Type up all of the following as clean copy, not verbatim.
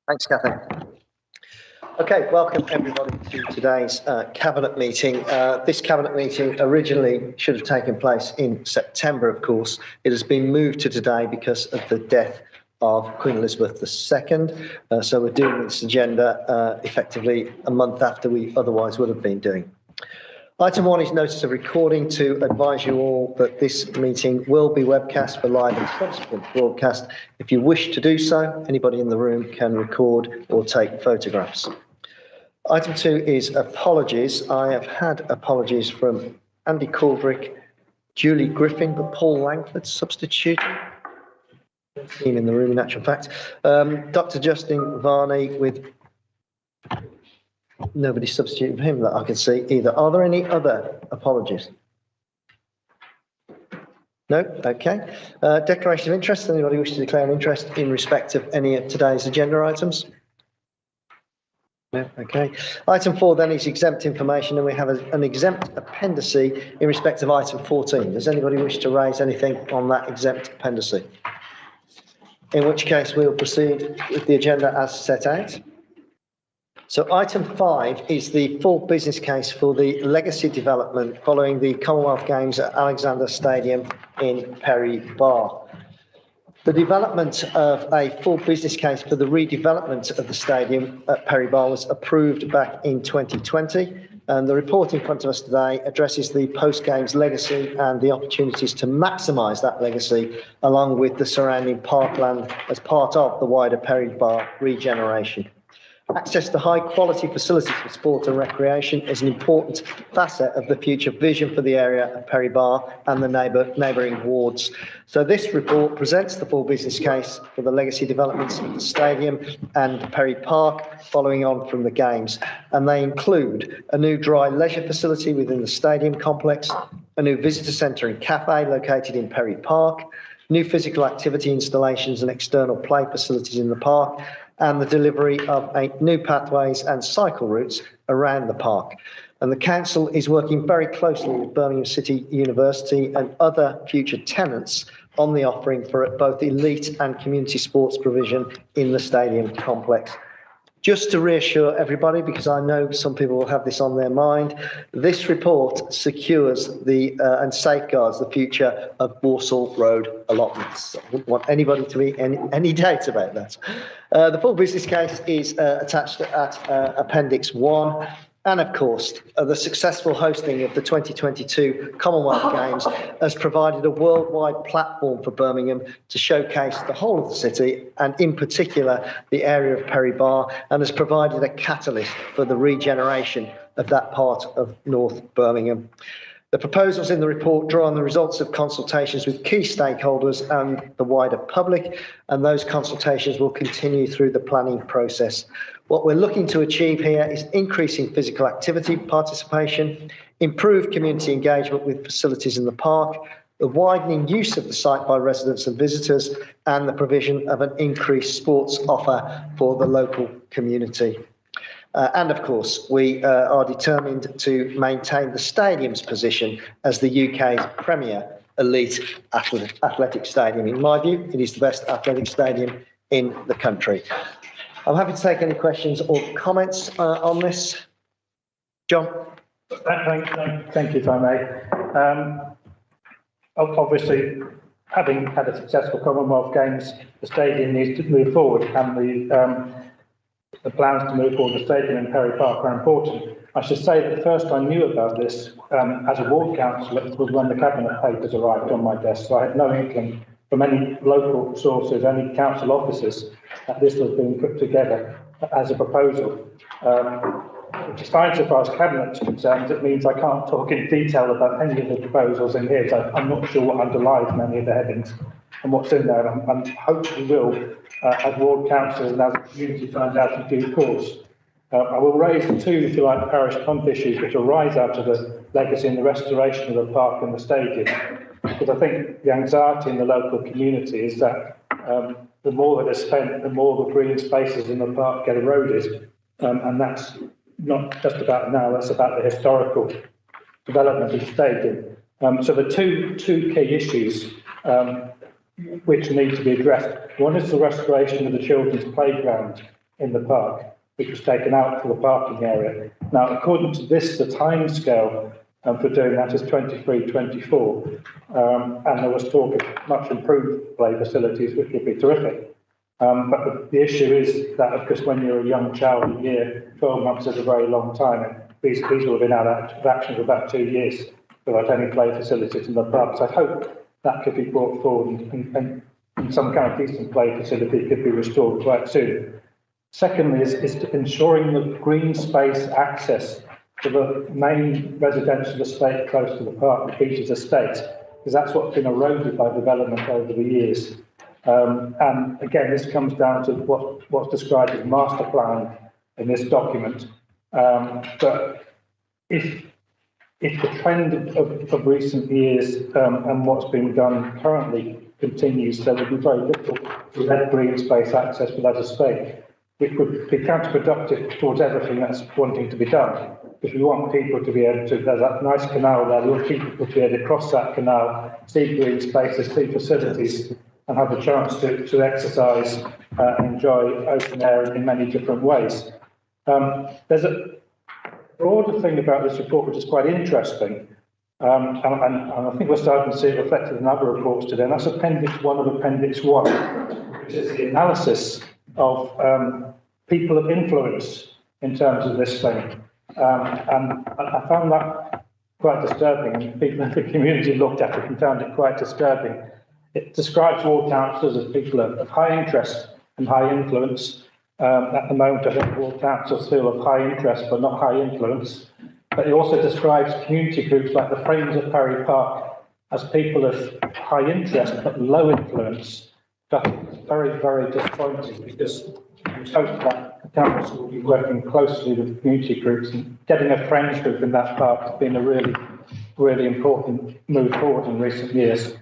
Thanks, Cathy. Okay, welcome everybody to today's Cabinet meeting. This Cabinet meeting originally should have taken place in September, of course. It has been moved to today because of the death of Queen Elizabeth II. So we're doing this agenda effectively a month after we otherwise would have been doing. Item 1 is notice of recording to advise you all that this meeting will be webcast for live and subsequent broadcast. If you wish to do so, anybody in the room can record or take photographs. Item 2 is apologies. I have had apologies from Andy Caldrick, Julie Griffin, but Paul Langford substituting. Seen in the room in actual fact. Dr. Justin Varney with nobody substituting for him that I can see either. Are there any other apologies? No? Okay. Declaration of interest. Anybody wish to declare an interest in respect of any of today's agenda items? No? Okay. Item 4 then is exempt information, and we have an exempt appendice in respect of item 14. Does anybody wish to raise anything on that exempt appendice? In which case we'll proceed with the agenda as set out. So item 5 is the full business case for the legacy development following the Commonwealth Games at Alexander Stadium in Perry Barr. The development of a full business case for the redevelopment of the stadium at Perry Barr was approved back in 2020, and the report in front of us today addresses the post-games legacy and the opportunities to maximise that legacy along with the surrounding parkland as part of the wider Perry Barr regeneration. Access to high-quality facilities for sport and recreation is an important facet of the future vision for the area of Perry Barr and the neighbouring wards. So this report presents the full business case for the legacy developments of the stadium and Perry Park following on from the Games. And they include a new dry leisure facility within the stadium complex, a new visitor centre and cafe located in Perry Park, new physical activity installations and external play facilities in the park, and the delivery of new pathways and cycle routes around the park. And the council is working very closely with Birmingham City University and other future tenants on the offering for both elite and community sports provision in the stadium complex. Just to reassure everybody, because I know some people will have this on their mind, this report secures and safeguards the future of Walsall Road allotments. I wouldn't want anybody to be any doubt about that. The full business case is attached at Appendix 1. And of course, the successful hosting of the 2022 Commonwealth Games has provided a worldwide platform for Birmingham to showcase the whole of the city and in particular the area of Perry Barr, and has provided a catalyst for the regeneration of that part of North Birmingham. The proposals in the report draw on the results of consultations with key stakeholders and the wider public, and those consultations will continue through the planning process. What we're looking to achieve here is increasing physical activity participation, improved community engagement with facilities in the park, the widening use of the site by residents and visitors, and the provision of an increased sports offer for the local community. And of course, we are determined to maintain the stadium's position as the UK's premier elite athletic stadium. In my view, it is the best athletic stadium in the country. I'm happy to take any questions or comments on this. John? Thank you, if I may. Obviously, having had a successful Commonwealth Games, the stadium needs to move forward, and the plans to move forward the stadium in Perry Park are important. I should say that the first I knew about this as a ward councillor was when the Cabinet papers arrived on my desk, so I had no inkling from any local sources, any council officers, that this was being put together as a proposal. Which is fine so far as Cabinet is concerned. It means I can't talk in detail about any of the proposals in here, so I'm not sure what underlies many of the headings and what's in there, and hopefully will, as ward councillors and as the community finds out in due course. I will raise two, if you like, parish pump issues which arise out of the legacy and the restoration of the park and the stadium, because I think the anxiety in the local community is that the more that is spent, the more the green spaces in the park get eroded, and that's not just about now, that's about the historical development of the stadium. So the two key issues which need to be addressed. One is the restoration of the children's playground, in the park, which was taken out for the parking area. Now, according to this, the timescale for doing that is 23-24, and there was talk of much improved play facilities, which would be terrific. But the issue is that, of course, when you're a young child, a year, 12 months is a very long time, and these will have been out of action for about 2 years without any play facilities in the park. So I hope that could be brought forward and some kind of decent play facility could be restored quite soon. Secondly is ensuring the green space access to the main residential estate close to the park, the Beaches Estate, because that's what's been eroded by development over the years. And again, this comes down to what's described as master plan in this document. But if the trend of recent years and what's been done currently continues, there will be very little red green space access for that estate, which would be counterproductive towards everything that's wanting to be done. Because we want people to be able to, there's that nice canal there, we want people to be able to cross that canal, see green spaces, see facilities, and have a chance to exercise and enjoy open air in many different ways. There's a broader thing about this report which is quite interesting, and I think we're starting to see it reflected in other reports today, and that's Appendix 1 of Appendix 1, which is the analysis of people of influence in terms of this thing. And I found that quite disturbing, and people in the community looked at it and found it quite disturbing. It describes ward councillors as people of high interest and high influence. At the moment, I think ward councillors feel of high interest but not high influence. But it also describes community groups like the Friends of Perry Park as people of high interest but low influence. That is very, very disappointing, because we hope that the council will be working closely with community groups, and getting a friends group in that park has been a really, really important move forward in recent years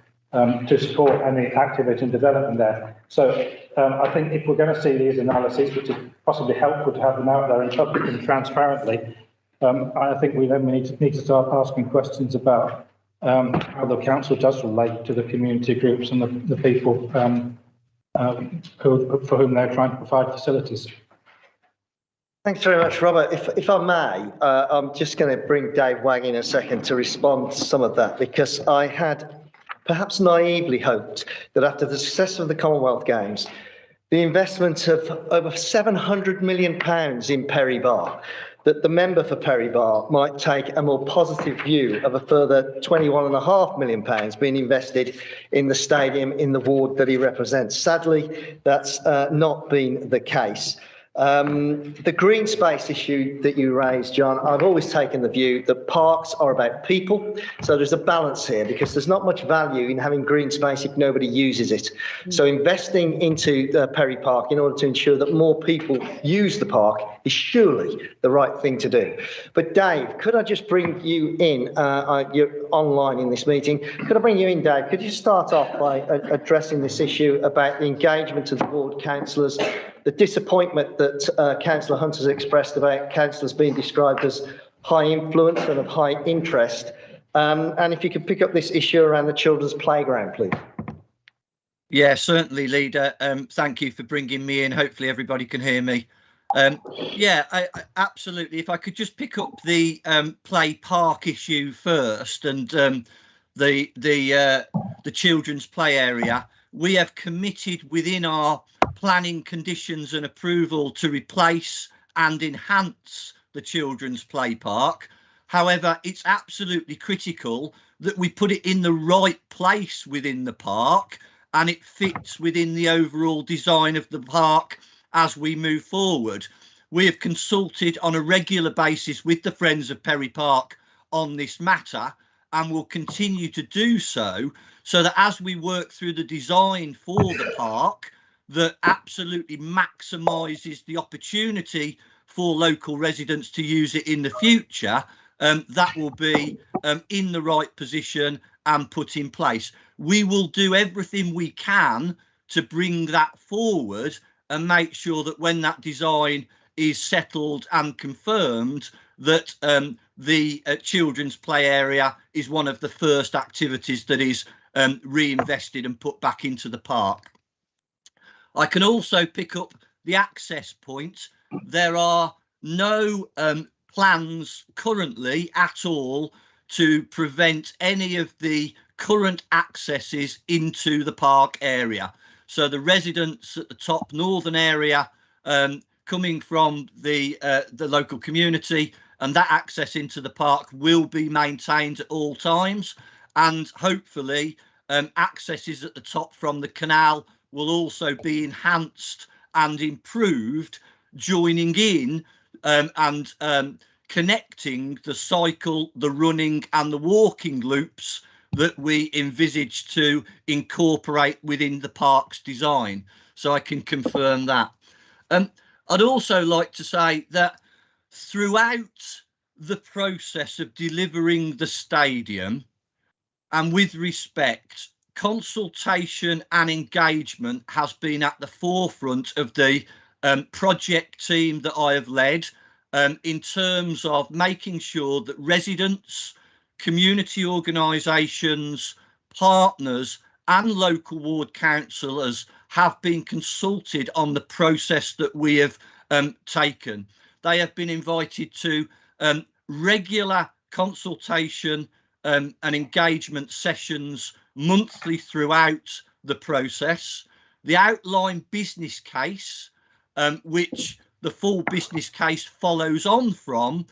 to support any activity and development there. So I think if we're going to see these analyses, which is possibly helpful to have them out there in public and transparently, I think we then need to start asking questions about how the council does relate to the community groups and the people for whom they're trying to provide facilities. Thanks very much, Robert. If I may, I'm just going to bring Dave Wagg in a second to respond to some of that, because I had perhaps naively hoped that after the success of the Commonwealth Games, the investment of over £700 million in Perry Barr, that the member for Perry Barr might take a more positive view of a further £21.5 million being invested in the stadium in the ward that he represents. Sadly, that's not been the case. The green space issue that you raised, John, I've always taken the view that parks are about people. So there's a balance here, because there's not much value in having green space if nobody uses it. So investing into Perry Park in order to ensure that more people use the park is surely the right thing to do. But Dave, could I just bring you in? You're online in this meeting. Could I bring you in, Dave? Could you start off by addressing this issue about the engagement of the ward councillors, the disappointment that Councillor Hunt has expressed about councillors being described as high influence and of high interest, and if you could pick up this issue around the children's playground, please. Yeah, certainly, Leader. Thank you for bringing me in. Hopefully everybody can hear me. Yeah, I absolutely. If I could just pick up the play park issue first, and the children's play area. We have committed within our planning conditions and approval to replace and enhance the children's play park. However, it's absolutely critical that we put it in the right place within the park, and it fits within the overall design of the park as we move forward. We have consulted on a regular basis with the Friends of Perry Park on this matter, and will continue to do so, so that as we work through the design for the park that absolutely maximises the opportunity for local residents to use it in the future, that will be in the right position and put in place. We will do everything we can to bring that forward and make sure that when that design is settled and confirmed, that the children's play area is one of the first activities that is reinvested and put back into the park. I can also pick up the access point, there are no plans currently at all to prevent any of the current accesses into the park area. So the residents at the top northern area coming from the local community, and that access into the park will be maintained at all times, and hopefully accesses at the top from the canal will also be enhanced and improved, joining in and connecting the cycle, the running and the walking loops that we envisage to incorporate within the park's design. So I can confirm that. I'd also like to say that throughout the process of delivering the stadium, and with respect, consultation and engagement has been at the forefront of the project team that I have led, in terms of making sure that residents, community organisations, partners and local ward councillors have been consulted on the process that we have taken. They have been invited to regular consultation and engagement sessions monthly throughout the process. The outline business case, which the full business case follows on from,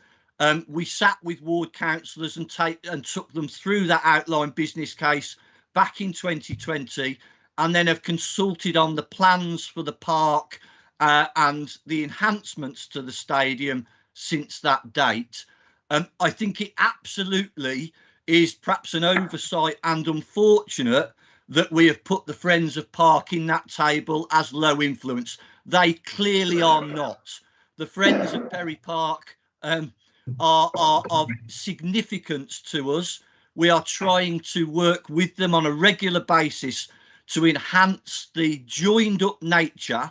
we sat with ward councillors and took them through that outline business case back in 2020, and then have consulted on the plans for the park and the enhancements to the stadium since that date. I think it absolutely is perhaps an oversight and unfortunate that we have put the Friends of Park in that table as low influence. They clearly are not. The Friends of Perry Park are of significance to us. We are trying to work with them on a regular basis to enhance the joined up nature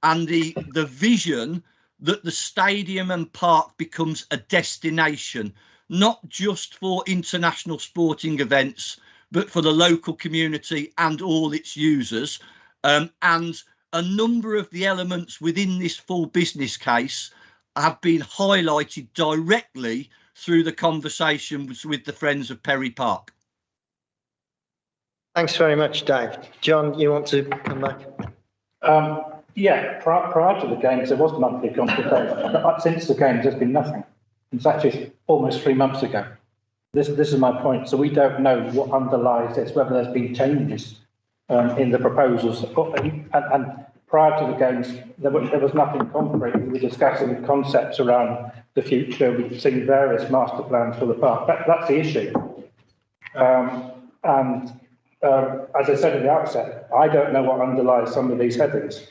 and the vision that the stadium and park becomes a destination, not just for international sporting events, but for the local community and all its users. And a number of the elements within this full business case have been highlighted directly through the conversations with the Friends of Perry Park. Thanks very much, Dave. John, you want to come back? Yeah, prior to the games, there was monthly consultation. Since the games, there's been nothing. It's actually almost 3 months ago. This is my point. So we don't know what underlies this, whether there's been changes in the proposals. And prior to the games, there was nothing concrete. We were discussing concepts around the future. We've seen various master plans for the park. That's the issue. As I said at the outset, I don't know what underlies some of these headings.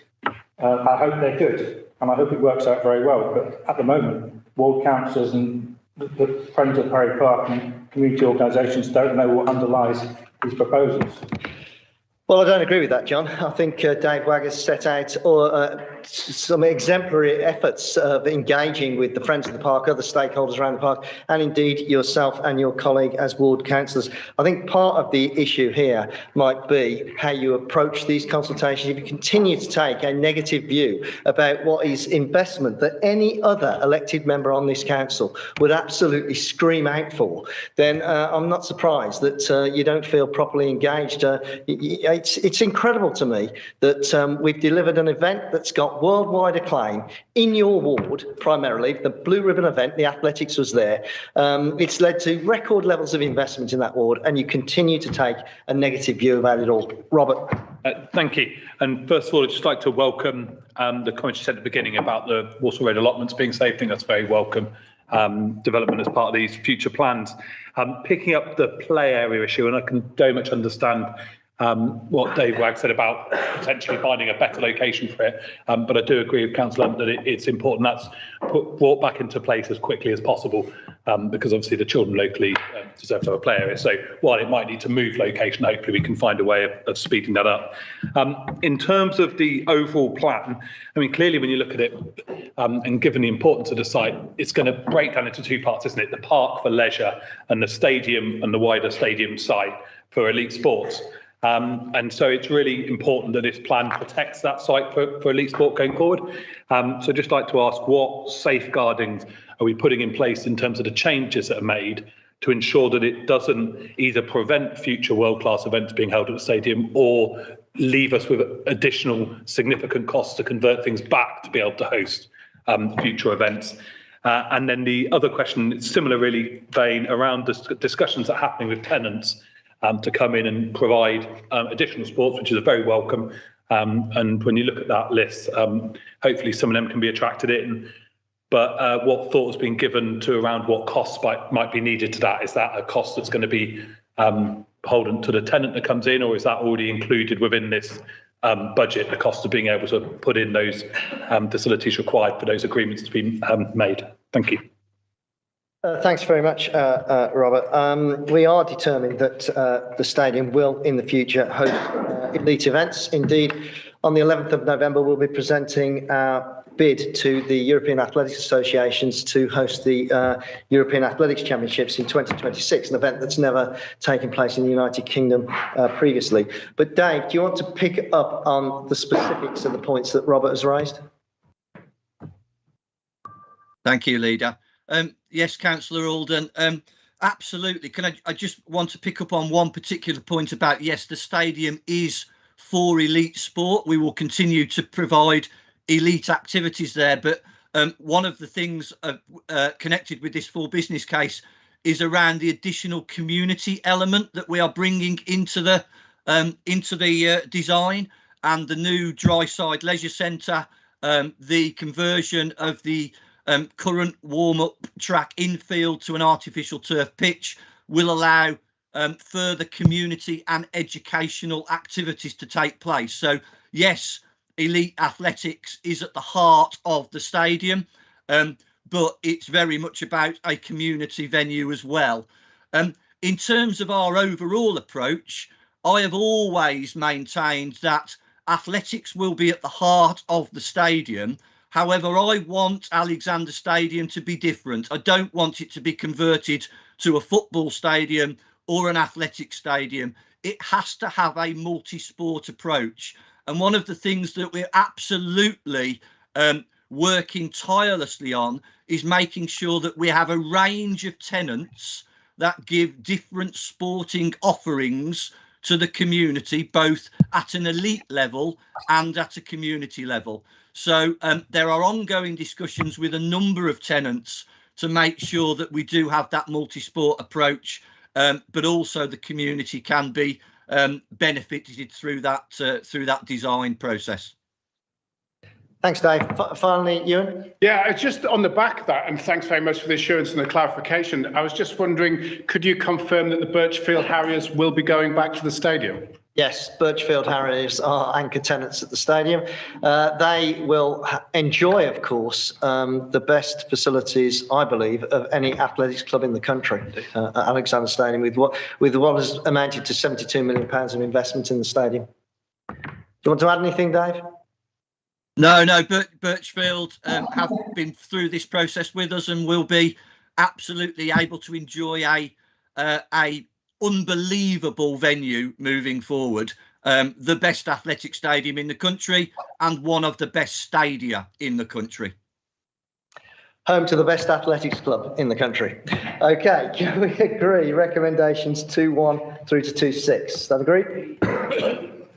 I hope they're good, and I hope it works out very well. But at the moment, ward councillors and the Friends of Perry Park and community organisations don't know what underlies these proposals. Well, I don't agree with that, John. I think Dave Wagger's set out some exemplary efforts of engaging with the Friends of the Park, other stakeholders around the park, and indeed yourself and your colleague as ward councillors. I think part of the issue here might be how you approach these consultations. If you continue to take a negative view about what is investment that any other elected member on this council would absolutely scream out for, then I'm not surprised that you don't feel properly engaged. It's incredible to me that we've delivered an event that's got worldwide acclaim in your ward, primarily. The Blue Ribbon event, the athletics was there. It's led to record levels of investment in that ward, and you continue to take a negative view about it all. Robert. Thank you. And first of all, I'd just like to welcome the comments you said at the beginning about the Walsall Road allotments being safe. I think that's very welcome development as part of these future plans. Picking up the play area issue, and I can very much understand what Dave Wagg said about potentially finding a better location for it. But I do agree with Councillor Hunt that it's important that's brought back into place as quickly as possible, because obviously the children locally deserve to have a play area. So while it might need to move location, hopefully we can find a way of speeding that up. In terms of the overall plan, I mean, clearly when you look at it, and given the importance of the site, it's going to break down into two parts, isn't it? The park for leisure and the stadium and the wider stadium site for elite sports. And so it's really important that this plan protects that site for elite sport going forward. So just like to ask, what safeguarding are we putting in place in terms of the changes that are made to ensure that it doesn't either prevent future world-class events being held at the stadium or leave us with additional significant costs to convert things back to be able to host future events? And then the other question, similar really vein, around discussions that are happening with tenants to come in and provide additional sports, which is very welcome. And when you look at that list, hopefully some of them can be attracted in. But what thought has been given to around what costs might be needed to that? Is that a cost that's going to be beholden to the tenant that comes in, or is that already included within this budget, the cost of being able to put in those facilities required for those agreements to be made? Thank you. Thanks very much, Robert. We are determined that the stadium will, in the future, host elite events. Indeed, on the 11th of November, we'll be presenting our bid to the European Athletics Associations to host the European Athletics Championships in 2026, an event that's never taken place in the United Kingdom previously. But Dave, do you want to pick up on the specifics of the points that Robert has raised? Thank you, Leader. Yes, Councillor Alden, absolutely. I just want to pick up on one particular point about, yes, the stadium is for elite sport. We will continue to provide elite activities there, but one of the things connected with this full business case is around the additional community element that we are bringing into the design, and the new dry side leisure centre, the conversion of the current warm-up track infield to an artificial turf pitch will allow further community and educational activities to take place. So yes, elite athletics is at the heart of the stadium, but it's very much about a community venue as well. In terms of our overall approach, I have always maintained that athletics will be at the heart of the stadium. However, I want Alexander Stadium to be different. I don't want it to be converted to a football stadium or an athletic stadium. It has to have a multi-sport approach. And one of the things that we're absolutely working tirelessly on is making sure that we have a range of tenants that give different sporting offerings to the community, both at an elite level and at a community level. So there are ongoing discussions with a number of tenants to make sure that we do have that multi-sport approach, but also the community can be benefited through that design process. Thanks, Dave. Finally, Ewan? Yeah, it's just on the back of that, and thanks very much for the assurance and the clarification. I was just wondering, could you confirm that the Birchfield Harriers will be going back to the stadium? Yes, Birchfield Harriers are anchor tenants at the stadium. They will enjoy, of course, the best facilities, I believe, of any athletics club in the country at Alexander Stadium, with what has amounted to £72 million of investment in the stadium. Do you want to add anything, Dave? No, Birchfield have been through this process with us and will be absolutely able to enjoy a unbelievable venue moving forward. The best athletic stadium in the country and one of the best stadia in the country. Home to the best athletics club in the country. Okay, can we agree? Recommendations 2.1 through to 2.6. Is that agreed?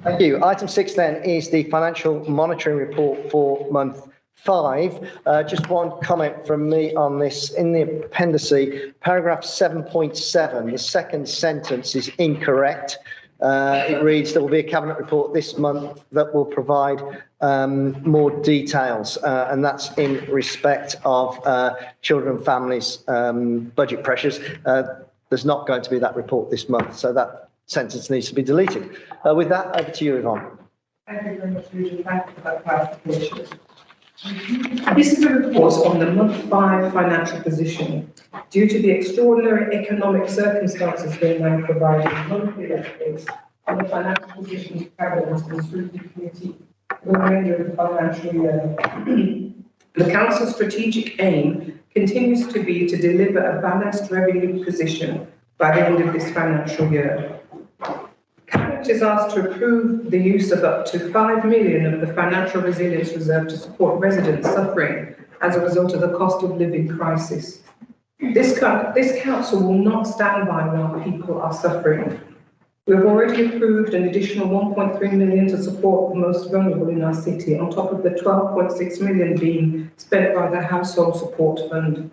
Thank you. Item 6 then is the financial monitoring report for month 5. Just one comment from me on this. In the appendice, paragraph 7.7, the second sentence is incorrect. It reads, there will be a cabinet report this month that will provide more details, and that's in respect of children and families' budget pressures. There's not going to be that report this month, so that sentence needs to be deleted. With that, over to you, Yvonne. Thank you very much, Rudy. Thank you for that clarification. This is a report on the month 5 financial position. Due to the extraordinary economic circumstances, we are now providing monthly updates on the financial position of Cabinet and Scrutiny Committee for the remainder of the financial year. The Council's strategic aim continues to be to deliver a balanced revenue position by the end of this financial year. Cabinet Cabinet is asked to approve the use of up to 5 million of the Financial Resilience Reserve to support residents suffering as a result of the cost of living crisis. This council will not stand by while people are suffering. We have already approved an additional 1.3 million to support the most vulnerable in our city, on top of the 12.6 million being spent by the Household Support Fund.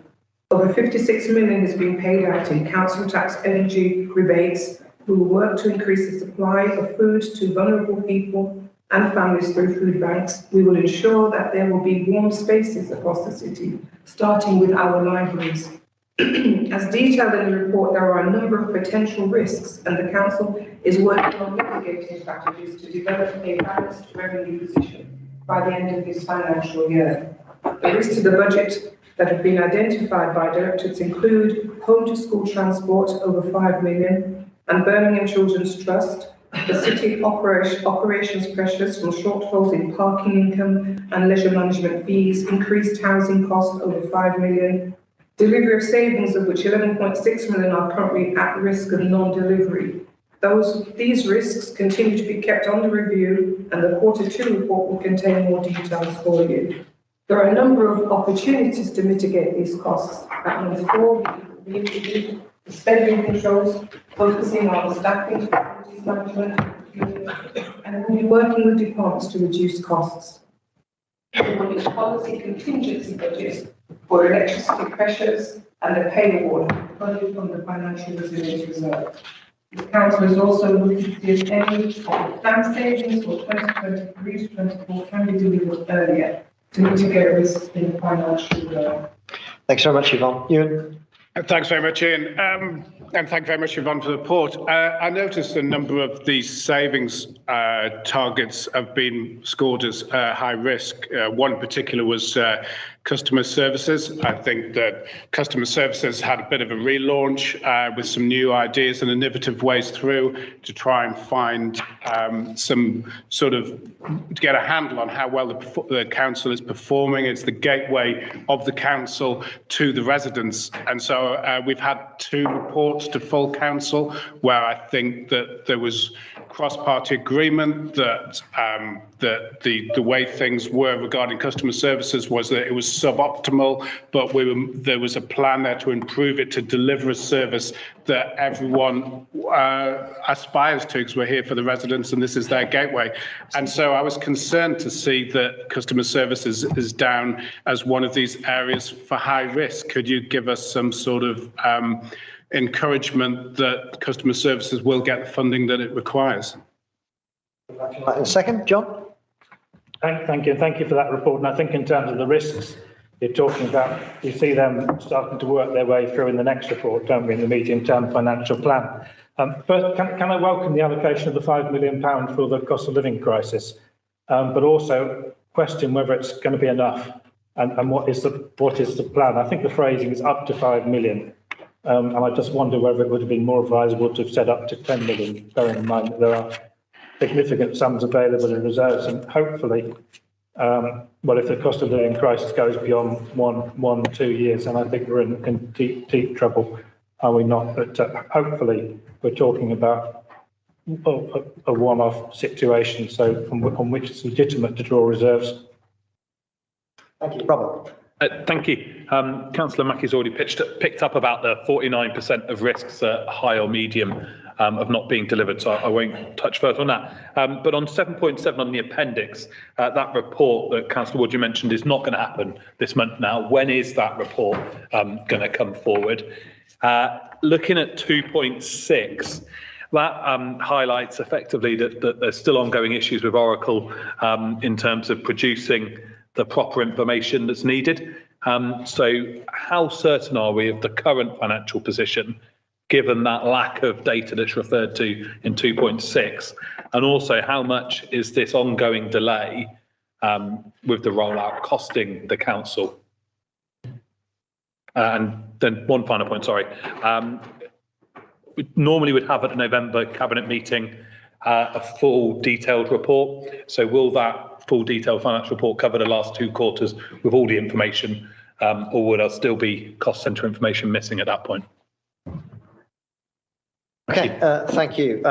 Over 56 million has been paid out in council tax energy rebates. We will work to increase the supply of food to vulnerable people and families through food banks. We will ensure that there will be warm spaces across the city, starting with our libraries. As detailed in the report, there are a number of potential risks, and the council is working on mitigating strategies to develop a balanced revenue position by the end of this financial year. The risks to the budget that have been identified by directors include home to school transport over 5 million and Birmingham Children's Trust, the city operations pressures from shortfalls in parking income and leisure management fees, increased housing costs over 5 million, delivery of savings of which 11.6 million are currently at risk of non-delivery. These risks continue to be kept under review, and the Q2 report will contain more details for you. There are a number of opportunities to mitigate these costs. At number 4, we introduced the spending controls, focusing on staffing, facilities management, and we'll be working with departments to reduce costs. We will use policy contingency budgets for electricity pressures and a pay award funded from the Financial Resilience Reserve. The council is also looking to see if any of the planned savings for 2023 to 2024 can be delivered earlier to mitigate risks in the financial year. Thanks very much, Yvonne. Ewan? Thanks very much, Ian. And thank you very much, Yvonne, for the report. I noticed a number of these savings targets have been scored as high risk. One in particular was customer services. I think that customer services had a bit of a relaunch with some new ideas and innovative ways through to try and find some sort of, to get a handle on how well the council is performing. It's the gateway of the council to the residents. And so we've had 2 reports to full council where I think that there was cross-party agreement that the way things were regarding customer services was that it was suboptimal, but there was a plan there to improve it, to deliver a service that everyone aspires to, because we're here for the residents and this is their gateway. And so I was concerned to see that customer services is down as one of these areas for high risk. Could you give us some sort of encouragement that customer services will get the funding that it requires? A second, John? Thank you. Thank you for that report. And I think in terms of the risks you're talking about, you see them starting to work their way through in the next report, don't we, in the medium-term financial plan. First, can I welcome the allocation of the £5 million for the cost of living crisis, but also question whether it's going to be enough and what is the plan? I think the phrasing is up to 5 million. And I just wonder whether it would have been more advisable to have set up to 10 million, bearing in mind that there are significant sums available in reserves, and hopefully, if the cost of living crisis goes beyond one, 2 years, and I think we're in deep trouble, are we not? But hopefully, we're talking about a one-off situation, so on which it's legitimate to draw reserves. Thank you, Robert. Thank you. Councillor Mackey's already picked up about the 49% of risks high or medium of not being delivered, so I won't touch further on that. But on 7.7 on the appendix, that report that Councillor Wood you mentioned is not going to happen this month now. When is that report going to come forward? Looking at 2.6, that highlights effectively that there's still ongoing issues with Oracle in terms of producing the proper information that's needed. So how certain are we of the current financial position, given that lack of data that's referred to in 2.6? And also, how much is this ongoing delay with the rollout costing the council? And then one final point, sorry. We normally would have at the November Cabinet meeting a full detailed report. So will that full detailed financial report cover the last 2 quarters with all the information, or will there still be cost centre information missing at that point? Okay, thank you.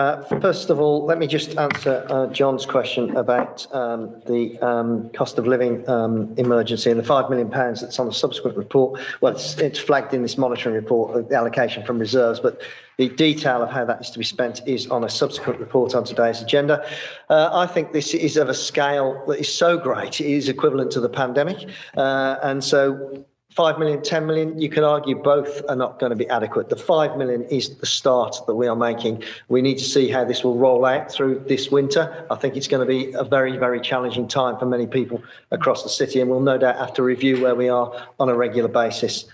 First of all, let me just answer John's question about the cost of living emergency and the £5 million that's on the subsequent report. Well, it's flagged in this monitoring report, the allocation from reserves, but the detail of how that is to be spent is on a subsequent report on today's agenda. I think this is of a scale that is so great, it is equivalent to the pandemic. And so 5 million, 10 million, you could argue both are not going to be adequate. The 5 million is the start that we are making. We need to see how this will roll out through this winter. I think it's going to be a very, very challenging time for many people across the city, and we'll no doubt have to review where we are on a regular basis.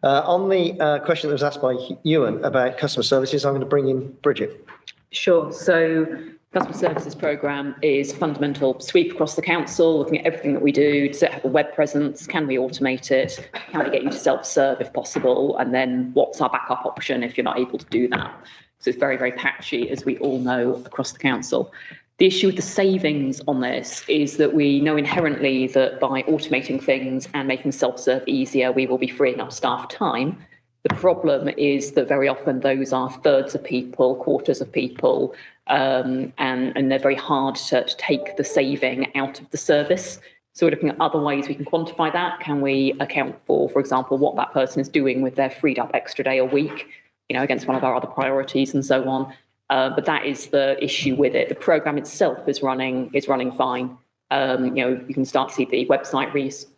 On the question that was asked by Ewan about customer services, I'm going to bring in Bridget. Sure. So customer services programme is fundamental sweep across the council, looking at everything that we do. Does it have a web presence? Can we automate it? Can we get you to self-serve if possible? And then what's our backup option if you're not able to do that? So it's very, very patchy, as we all know, across the council. The issue with the savings on this is that we know inherently that by automating things and making self-serve easier, we will be freeing up staff time. The problem is that very often those are thirds of people, quarters of people, and they're very hard to take the saving out of the service. So we're looking at other ways we can quantify that. Can we account for example, what that person is doing with their freed up extra day a week, against one of our other priorities and so on. But that is the issue with it. The programme itself is running fine. You can start to see the website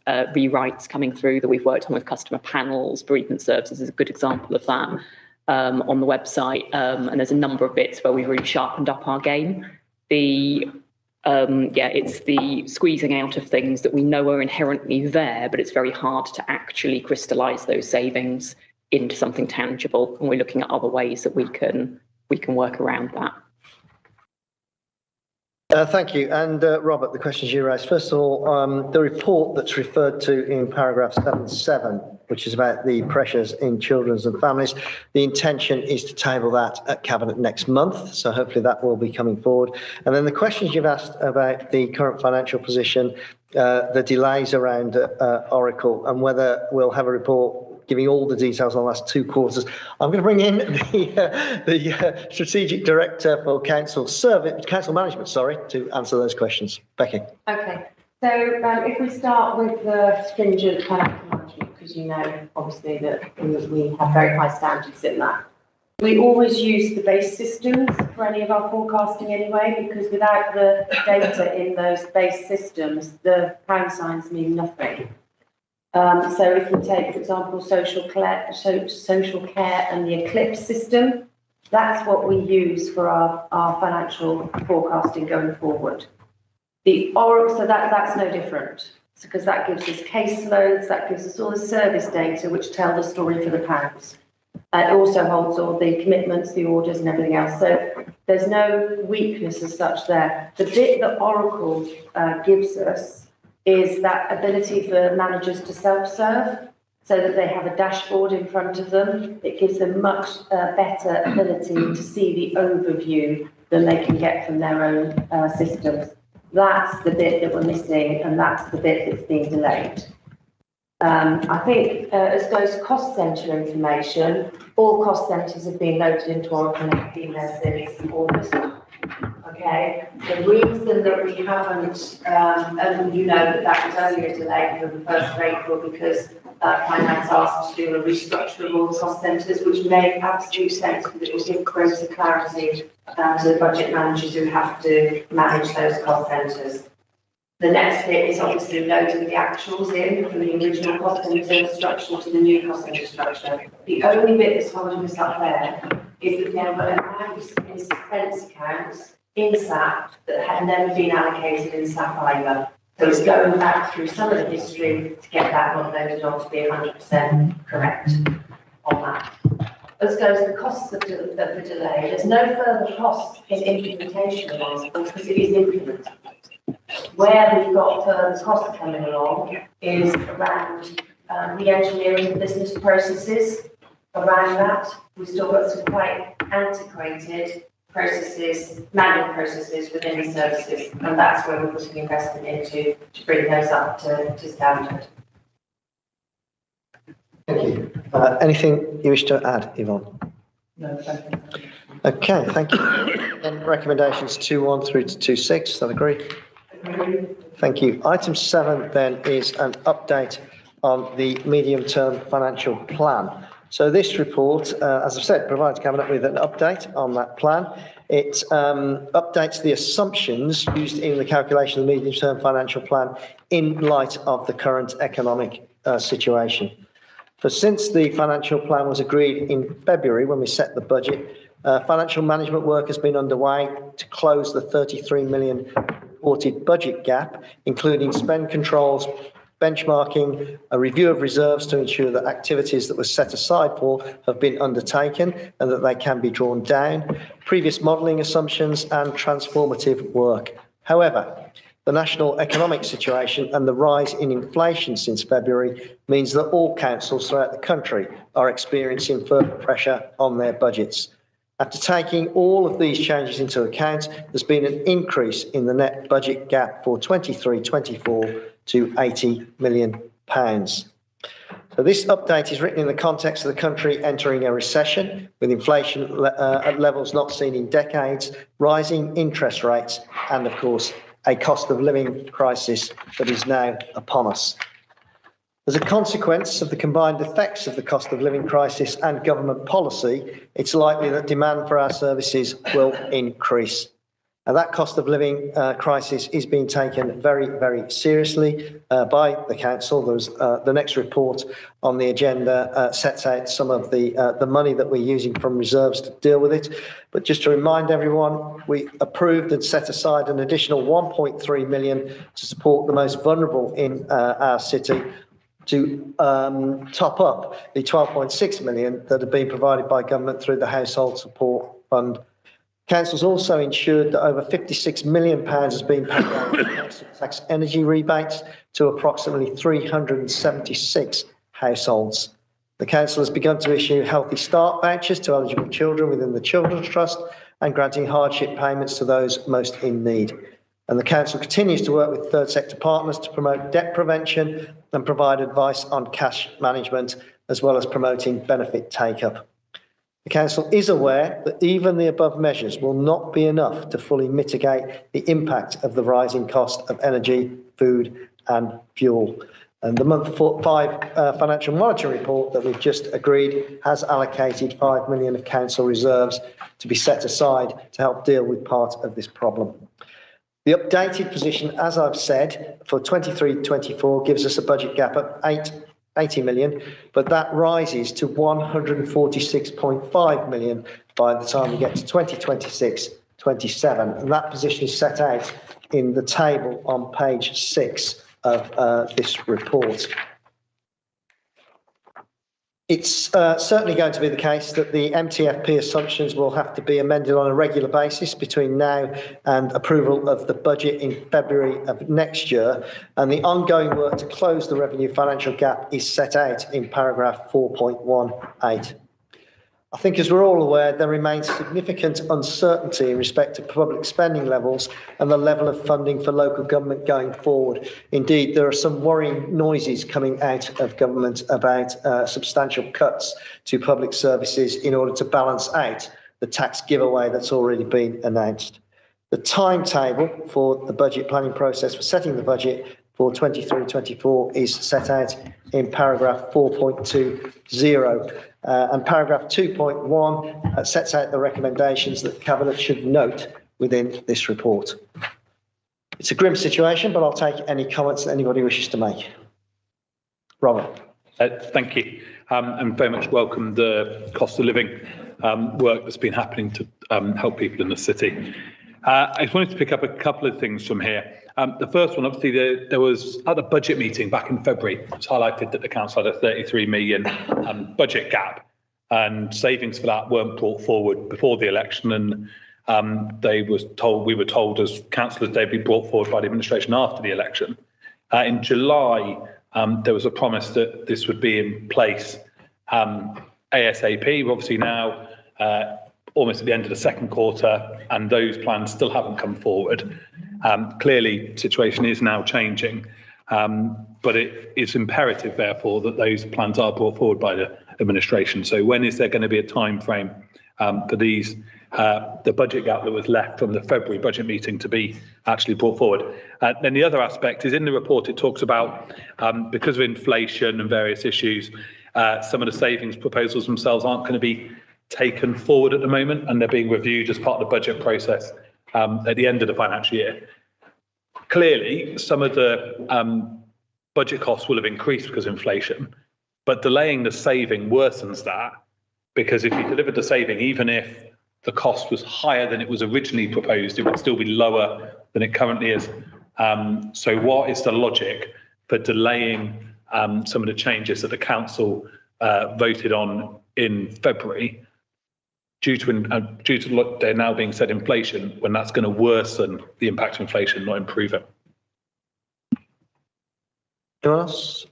rewrites coming through that we've worked on with customer panels. Bereavement services is a good example of that on the website. And there's a number of bits where we've really sharpened up our game. It's the squeezing out of things that we know are inherently there, but it's very hard to actually crystallise those savings into something tangible. And we're looking at other ways that we can work around that. Thank you. And Robert, the questions you raised. First of all, the report that's referred to in paragraph 7.7, which is about the pressures in children's and families, the intention is to table that at Cabinet next month. So hopefully that will be coming forward. And then the questions you've asked about the current financial position, the delays around Oracle, and whether we'll have a report giving all the details on the last 2 quarters. I'm going to bring in the Strategic Director for Council Management, to answer those questions. Becky. Okay, so if we start with the stringent financial management, because obviously that we have very high standards in that. We always use the base systems for any of our forecasting anyway, because without the data in those base systems, the pound signs mean nothing. So if we take, for example, social care and the Eclipse system, that's what we use for our financial forecasting going forward. The Oracle, so that's no different, because that gives us caseloads, that gives us all the service data which tell the story for the pounds. It also holds all the commitments, the orders and everything else. So there's no weakness as such there. The bit that Oracle gives us is that ability for managers to self-serve so that they have a dashboard in front of them. It gives them much better ability to see the overview than they can get from their own systems. That's the bit that we're missing, and that's the bit that's being delayed. I think as goes to cost centre information, all cost centres have been loaded into Oracle and have been there since August. Okay, the reason that we haven't, and that was only a delay from the 1st of April because Finance asked to do a restructure of all the cost centres, which made absolute sense because it will give greater clarity to the budget managers who have to manage those cost centres. The next bit is obviously loading the actuals in from the original cost centre structure to the new cost centre structure. The only bit that's holding us up there is that there were amounts in suspense accounts in SAP that had never been allocated in SAP either. So it's going back through some of the history to get that one loaded on to be 100% correct on that. As goes the costs of the delay, there's no further costs in implementation of this because it is implemented. Where we've got further costs coming along is around re-engineering the business processes. Around that, we've still got some quite antiquated processes, manual processes within the services, and that's where we're putting investment into to bring those up to standard. Thank you. Anything you wish to add, Yvonne? No, thank you. Okay, thank you. And recommendations 2.1 through to 2.6, is that agreed? Thank you. Item 7 then is an update on the medium-term financial plan. So this report, as I've said, provides Cabinet with an update on that plan. It updates the assumptions used in the calculation of the medium-term financial plan in light of the current economic situation. For since the financial plan was agreed in February when we set the budget, financial management work has been underway to close the 33 million reported budget gap, including spend controls, benchmarking, a review of reserves to ensure that activities that were set aside for have been undertaken and that they can be drawn down, previous modelling assumptions and transformative work. However, the national economic situation and the rise in inflation since February means that all councils throughout the country are experiencing further pressure on their budgets. After taking all of these changes into account, there's been an increase in the net budget gap for 23-24 to £80 million. So this update is written in the context of the country entering a recession with inflation at levels not seen in decades, rising interest rates, and of course, a cost of living crisis that is now upon us. As a consequence of the combined effects of the cost of living crisis and government policy, it's likely that demand for our services will increase. And that cost of living crisis is being taken very, very seriously by the council. There's the next report on the agenda sets out some of the money that we're using from reserves to deal with it. But just to remind everyone, we approved and set aside an additional 1.3 million to support the most vulnerable in our city, to top up the 12.6 million that have been provided by government through the Household Support Fund. Council's also ensured that over £56 million has been paid out in council tax energy rebates to approximately 376 households. The council has begun to issue Healthy Start vouchers to eligible children within the Children's Trust and granting hardship payments to those most in need. And the council continues to work with third sector partners to promote debt prevention and provide advice on cash management, as well as promoting benefit take-up. The council is aware that even the above measures will not be enough to fully mitigate the impact of the rising cost of energy, food and fuel. And the month 5 financial monitoring report that we've just agreed has allocated 5 million of council reserves to be set aside to help deal with part of this problem. The updated position, as I've said, for 23-24 gives us a budget gap of 80 million, but that rises to 146.5 million by the time we get to 2026-27. And that position is set out in the table on page 6 of this report. It's certainly going to be the case that the MTFP assumptions will have to be amended on a regular basis between now and approval of the budget in February of next year. And the ongoing work to close the revenue financial gap is set out in paragraph 4.18. I think, as we're all aware, there remains significant uncertainty in respect to public spending levels and the level of funding for local government going forward. Indeed, there are some worrying noises coming out of government about substantial cuts to public services in order to balance out the tax giveaway that's already been announced. The timetable for the budget planning process for setting the budget for 23-24 is set out in paragraph 4.20. And paragraph 2.1 sets out the recommendations that Cabinet should note within this report. It's a grim situation, but I'll take any comments that anybody wishes to make. Robert. Thank you, and very much welcome the cost of living work that's been happening to help people in the city. I just wanted to pick up a couple of things from here. The first one, obviously, there was at the budget meeting back in February, it was highlighted that the council had a 33 million budget gap, and savings for that weren't brought forward before the election. And we were told as councillors they'd be brought forward by the administration after the election. In July, there was a promise that this would be in place ASAP. We're obviously now almost at the end of the second quarter, and those plans still haven't come forward. Clearly, the situation is now changing, but it is imperative, therefore, that those plans are brought forward by the administration. So when is there going to be a time frame for these the budget gap that was left from the February budget meeting to be actually brought forward. Then the other aspect is in the report, it talks about because of inflation and various issues, some of the savings proposals themselves aren't going to be taken forward at the moment, and they're being reviewed as part of the budget process at the end of the financial year. Clearly, some of the budget costs will have increased because of inflation, but delaying the saving worsens that, because if you delivered the saving, even if the cost was higher than it was originally proposed, it would still be lower than it currently is. So what is the logic for delaying some of the changes that the council voted on in February due to what they're now being said inflation, when that's going to worsen the impact of inflation, not improve it? Anyone else?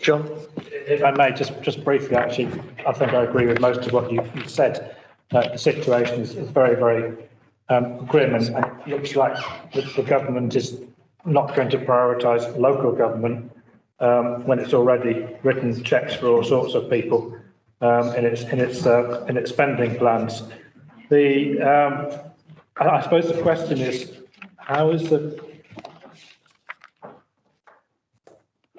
John? If I may, just briefly, actually, I think I agree with most of what you said. The situation is very, very grim, and it looks like the government is not going to prioritise local government when it's already written cheques for all sorts of people in its spending plans. I suppose the question is,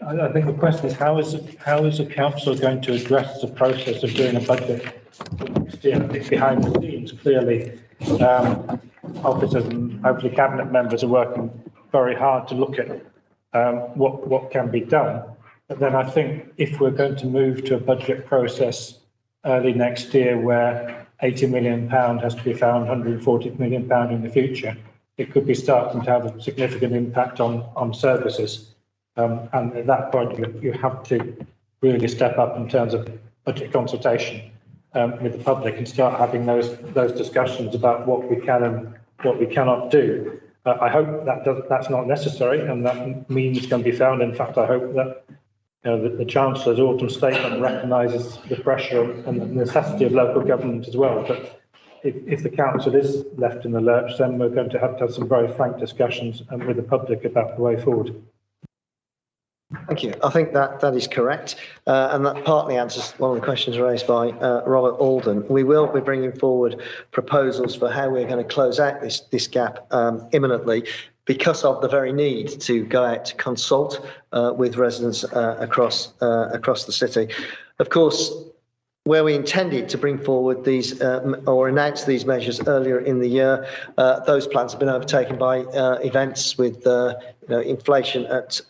I think the question is, how is the council going to address the process of doing a budget next year? I think behind the scenes, clearly, officers and hopefully cabinet members are working very hard to look at what can be done. But then I think if we're going to move to a budget process early next year where £80 million has to be found, £140 million in the future, it could be starting to have a significant impact on services. And at that point, you have to really step up in terms of budget consultation with the public and start having those discussions about what we can and what we cannot do. I hope that's not necessary, and that means can be found. In fact, I hope that the Chancellor's autumn statement recognises the pressure and the necessity of local government as well. But if the council is left in the lurch, then we're going to have some very frank discussions with the public about the way forward. Thank you. I think that is correct, and that partly answers one of the questions raised by Robert Alden. We will be bringing forward proposals for how we're going to close out this gap imminently, because of the very need to go out to consult with residents across the city. Of course, where we intended to bring forward these or announce these measures earlier in the year, those plans have been overtaken by events with inflation at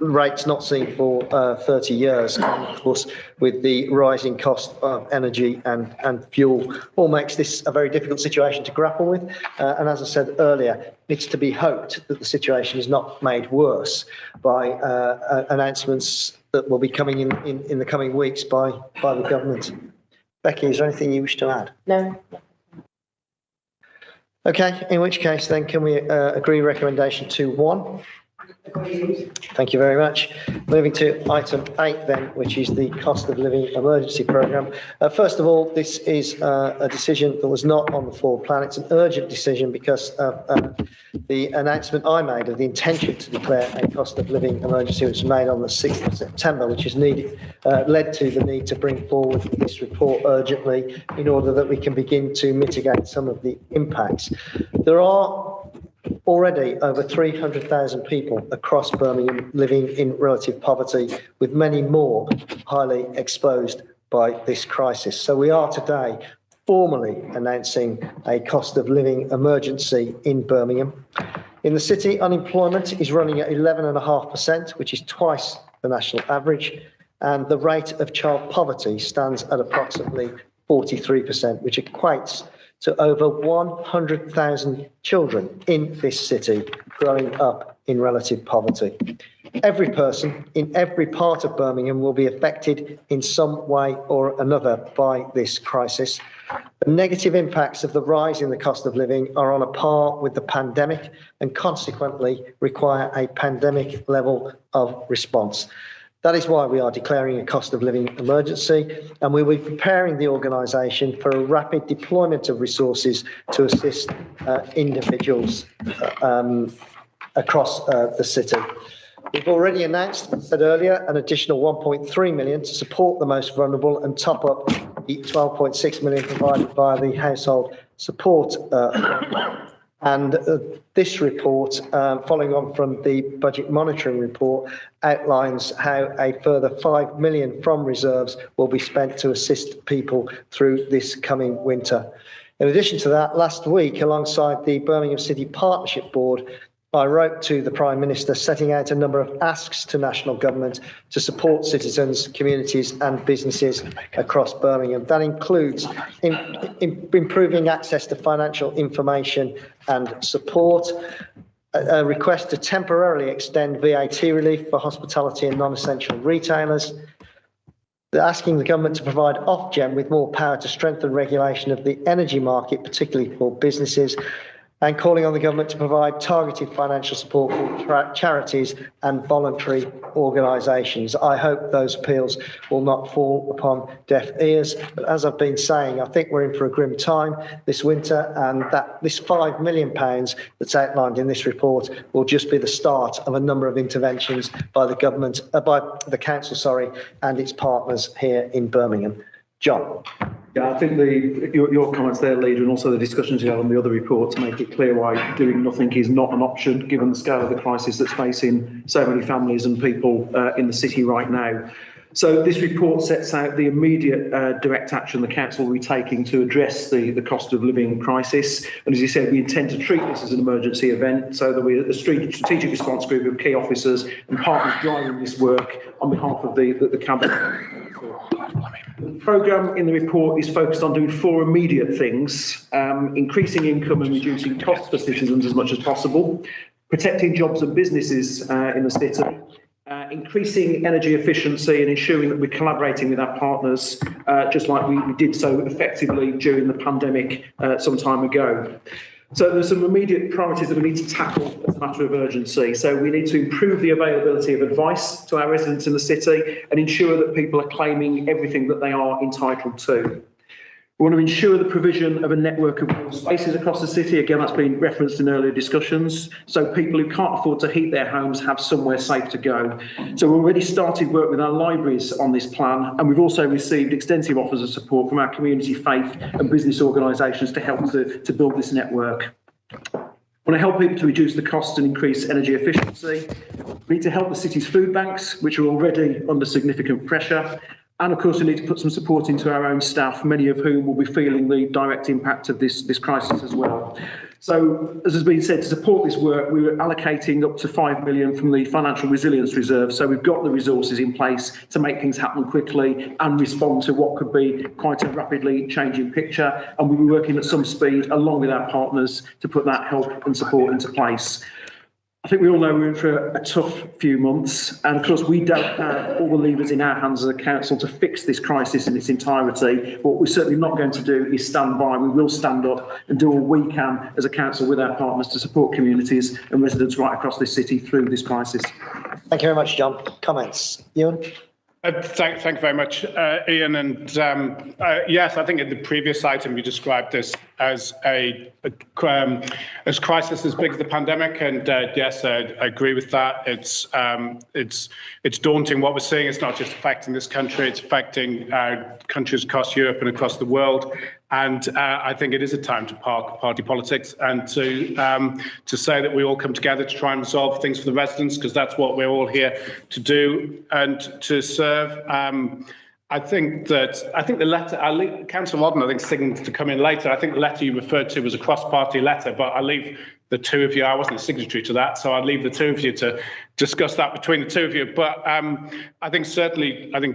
rates not seen for 30 years, and of course with the rising cost of energy and fuel, all makes this a very difficult situation to grapple with, and as I said earlier, it's to be hoped that the situation is not made worse by announcements that will be coming in the coming weeks by the government. Becky, is there anything you wish to add? No. Okay, in which case then can we agree recommendation 2.1? Thank you very much. Moving to item 8 then, which is the cost of living emergency programme. First of all, this is a decision that was not on the floor plan. It's an urgent decision because the announcement I made of the intention to declare a cost of living emergency, which was made on the 6th of September, which has led to the need to bring forward this report urgently in order that we can begin to mitigate some of the impacts. There are already over 300,000 people across Birmingham living in relative poverty, with many more highly exposed by this crisis. So we are today formally announcing a cost of living emergency in Birmingham. In the city, unemployment is running at 11.5%, which is twice the national average, and the rate of child poverty stands at approximately 43%, which equates to over 100,000 children in this city growing up in relative poverty. Every person in every part of Birmingham will be affected in some way or another by this crisis. The negative impacts of the rise in the cost of living are on a par with the pandemic and consequently require a pandemic level of response. That is why we are declaring a cost of living emergency, and we will be preparing the organisation for a rapid deployment of resources to assist individuals across the city. We've already announced, as I said earlier, an additional 1.3 million to support the most vulnerable and top up 12.6 million provided by the household support. And this report, following on from the budget monitoring report, outlines how a further 5 million from reserves will be spent to assist people through this coming winter. In addition to that, last week, alongside the Birmingham City Partnership Board, I wrote to the Prime Minister setting out a number of asks to national government to support citizens, communities and businesses across Birmingham. That includes improving access to financial information and support, a request to temporarily extend VAT relief for hospitality and non-essential retailers, asking the government to provide Ofgem with more power to strengthen regulation of the energy market, particularly for businesses, and calling on the government to provide targeted financial support for charities and voluntary organisations. I hope those appeals will not fall upon deaf ears. But as I've been saying, I think we're in for a grim time this winter, and that this £5 million that's outlined in this report will just be the start of a number of interventions by the government, by the council, and its partners here in Birmingham. John. Yeah, I think your comments there, Leader, and also the discussions you had on the other reports make it clear why doing nothing is not an option, given the scale of the crisis that's facing so many families and people in the city right now. So this report sets out the immediate direct action the council will be taking to address the cost of living crisis. And as you said, we intend to treat this as an emergency event so that we're a strategic response group of key officers and partners driving this work on behalf of the cabinet. The programme in the report is focused on doing 4 immediate things: increasing income and reducing costs for citizens as much as possible, protecting jobs and businesses in the city, increasing energy efficiency and ensuring that we're collaborating with our partners, just like we did so effectively during the pandemic some time ago. So there's some immediate priorities that we need to tackle as a matter of urgency. So we need to improve the availability of advice to our residents in the city and ensure that people are claiming everything that they are entitled to. We want to ensure the provision of a network of warm spaces across the city. Again, that's been referenced in earlier discussions. So people who can't afford to heat their homes have somewhere safe to go. So we've already started work with our libraries on this plan, and we've also received extensive offers of support from our community, faith and business organisations to help to build this network. We want to help people to reduce the cost and increase energy efficiency. We need to help the city's food banks, which are already under significant pressure. And of course, we need to put some support into our own staff, many of whom will be feeling the direct impact of this crisis as well. So, as has been said, to support this work, we were allocating up to 5 million from the Financial Resilience Reserve. So we've got the resources in place to make things happen quickly and respond to what could be quite a rapidly changing picture. And we'll be working at some speed along with our partners to put that help and support into place. I think we all know we're in for a tough few months, and of course we don't have all the levers in our hands as a council to fix this crisis in its entirety. But what we're certainly not going to do is stand by. We will stand up and do all we can as a council with our partners to support communities and residents right across this city through this crisis. Thank you very much, John. Comments? Ewan? Thank you very much, Ian. And yes, I think in the previous item you described this as a crisis as big as the pandemic, and yes, I agree with that. It's daunting what we're seeing. It's not just affecting this country; it's affecting countries across Europe and across the world. And I think it is a time to park party politics and to say that we all come together to try and resolve things for the residents, because that's what we're all here to do and to serve. I think the letter, Councillor Rodden, I think, signalled to come in later. I think the letter you referred to was a cross-party letter, but I'll leave the two of you, I wasn't a signatory to that, so I'll leave the two of you to discuss that between the two of you. But I think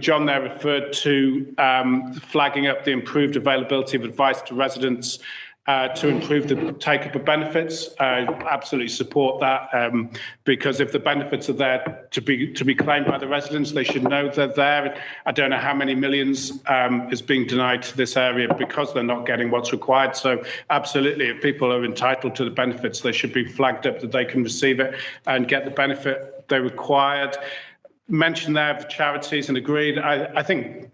John there referred to flagging up the improved availability of advice to residents to improve the take-up of benefits. I absolutely support that, because if the benefits are there to be claimed by the residents, they should know they're there. I don't know how many millions is being denied to this area because they're not getting what's required. So absolutely, if people are entitled to the benefits, they should be flagged up that they can receive it and get the benefit they required. Mentioned there of charities, and agreed. I think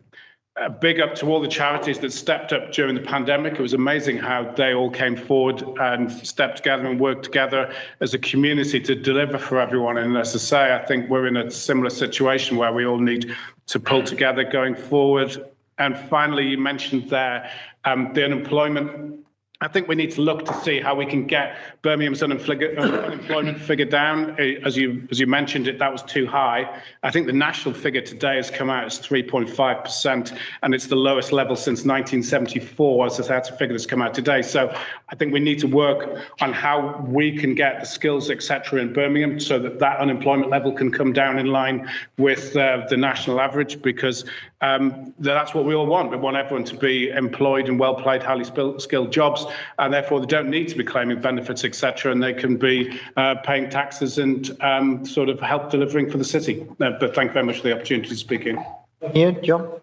a big up to all the charities that stepped up during the pandemic. It was amazing how they all came forward and stepped together and worked together as a community to deliver for everyone. And as I say, I think we're in a similar situation where we all need to pull together going forward. And finally, you mentioned there the unemployment. I think we need to look to see how we can get Birmingham's unemployment figure down. As you mentioned it, that was too high. I think the national figure today has come out as 3.5%, and it's the lowest level since 1974, as that's a figure that's come out today. So I think we need to work on how we can get the skills, etc., in Birmingham so that that unemployment level can come down in line with the national average, because that's what we all want. We want everyone to be employed in well-paid, highly skilled jobs, and therefore they don't need to be claiming benefits, etc., and they can be paying taxes and sort of help delivering for the city. But thank you very much for the opportunity to speak in. Yeah, John.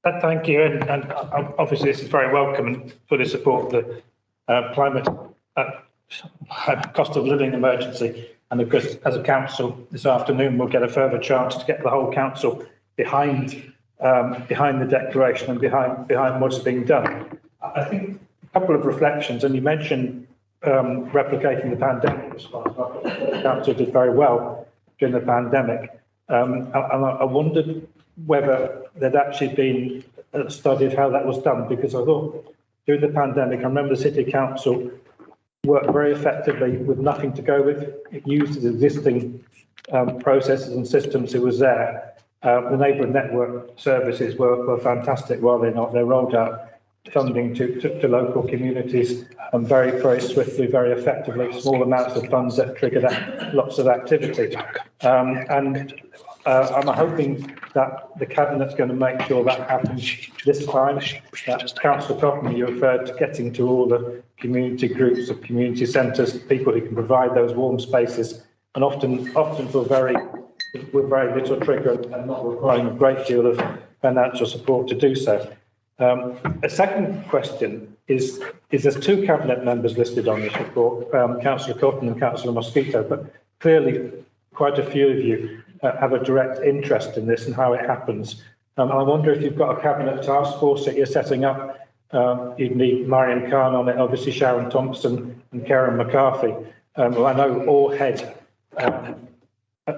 Thank you, and obviously this is very welcome and fully support the climate cost of living emergency. And of course, as a council this afternoon, we'll get a further chance to get the whole council behind the declaration and behind what's being done. I think a couple of reflections, and you mentioned replicating the pandemic response. The council did very well during the pandemic, and I wondered whether there'd actually been a study of how that was done, because I thought during the pandemic, I remember the City Council worked very effectively with nothing to go with. It used its existing processes and systems it was there. The neighbourhood network services were fantastic, were they not? They rolled out funding to local communities and very, very swiftly, very effectively, small amounts of funds that triggered lots of activity. And I'm hoping that the Cabinet's going to make sure that happens this time. Councillor Cotton, you referred to getting to all the community groups of community centres, people who can provide those warm spaces, and often with very little trigger and not requiring a great deal of financial support to do so. A second question is there's two Cabinet members listed on this report, Councillor Cotton and Councillor Mosquito, but clearly quite a few of you have a direct interest in this and how it happens. I wonder if you've got a Cabinet task force that you're setting up. You'd need Marion Khan on it, obviously Sharon Thompson and Karen McCarthy. Well, I know all head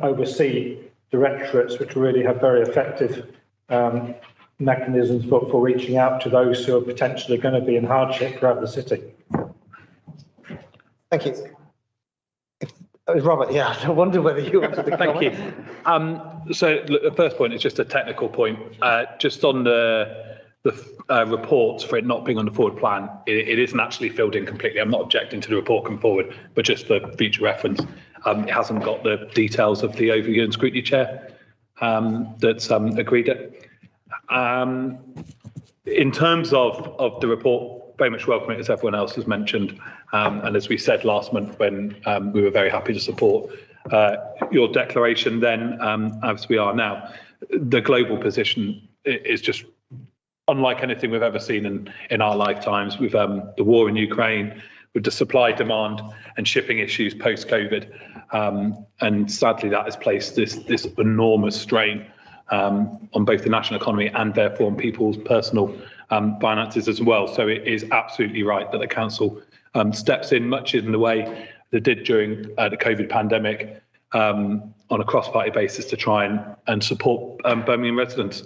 oversee directorates which really have very effective mechanisms for reaching out to those who are potentially going to be in hardship throughout the city. Thank you. Robert, yeah, I wonder whether you wanted to comment. Thank you. So look, the first point is just a technical point. Just on the reports for it not being on the forward plan, it isn't actually filled in completely. I'm not objecting to the report coming forward, but just for future reference, it hasn't got the details of the overview and scrutiny chair that's agreed it. In terms of the report, very much welcome it, as everyone else has mentioned. And as we said last month when we were very happy to support your declaration then, as we are now, the global position is just unlike anything we've ever seen in our lifetimes, with the war in Ukraine, with the supply, demand and shipping issues post-COVID. And sadly, that has placed this enormous strain on both the national economy and therefore on people's personal finances as well. So it is absolutely right that the council steps in much in the way they did during the COVID pandemic on a cross-party basis to try and support Birmingham residents.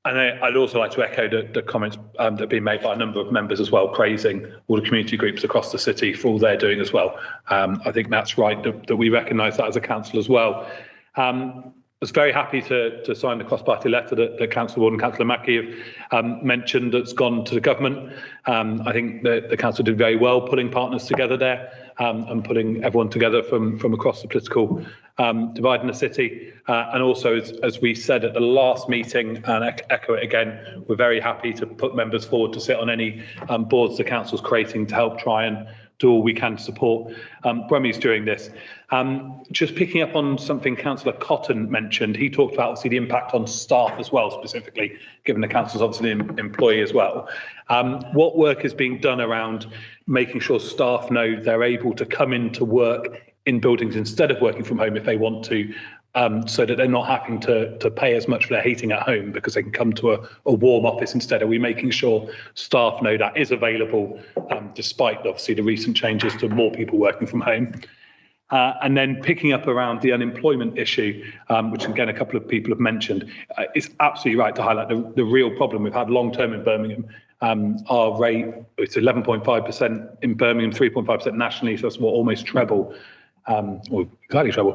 And I'd also like to echo the comments that have been made by a number of members as well, praising all the community groups across the city for all they're doing as well. I think that's right that we recognise that as a council as well. I was very happy to sign the cross-party letter that Councillor Ward and Councillor Mackie have mentioned that's gone to the government. I think the council did very well putting partners together there and putting everyone together from across the political divide in the city. And also, as we said at the last meeting, and echo it again, we're very happy to put members forward to sit on any boards the council's creating to help try and do all we can to support Brummies during this. Just picking up on something Councillor Cotton mentioned, he talked about obviously the impact on staff as well, specifically, given the council's obviously an employee as well. What work is being done around making sure staff know they're able to come into work in buildings instead of working from home if they want to, so that they're not having to pay as much for their heating at home because they can come to a warm office instead? Are we making sure staff know that is available, despite obviously the recent changes to more people working from home? And then picking up around the unemployment issue, which again, a couple of people have mentioned, it's absolutely right to highlight the real problem we've had long-term in Birmingham. Our rate, it's 11.5% in Birmingham, 3.5% nationally, so that's almost treble, or exactly treble,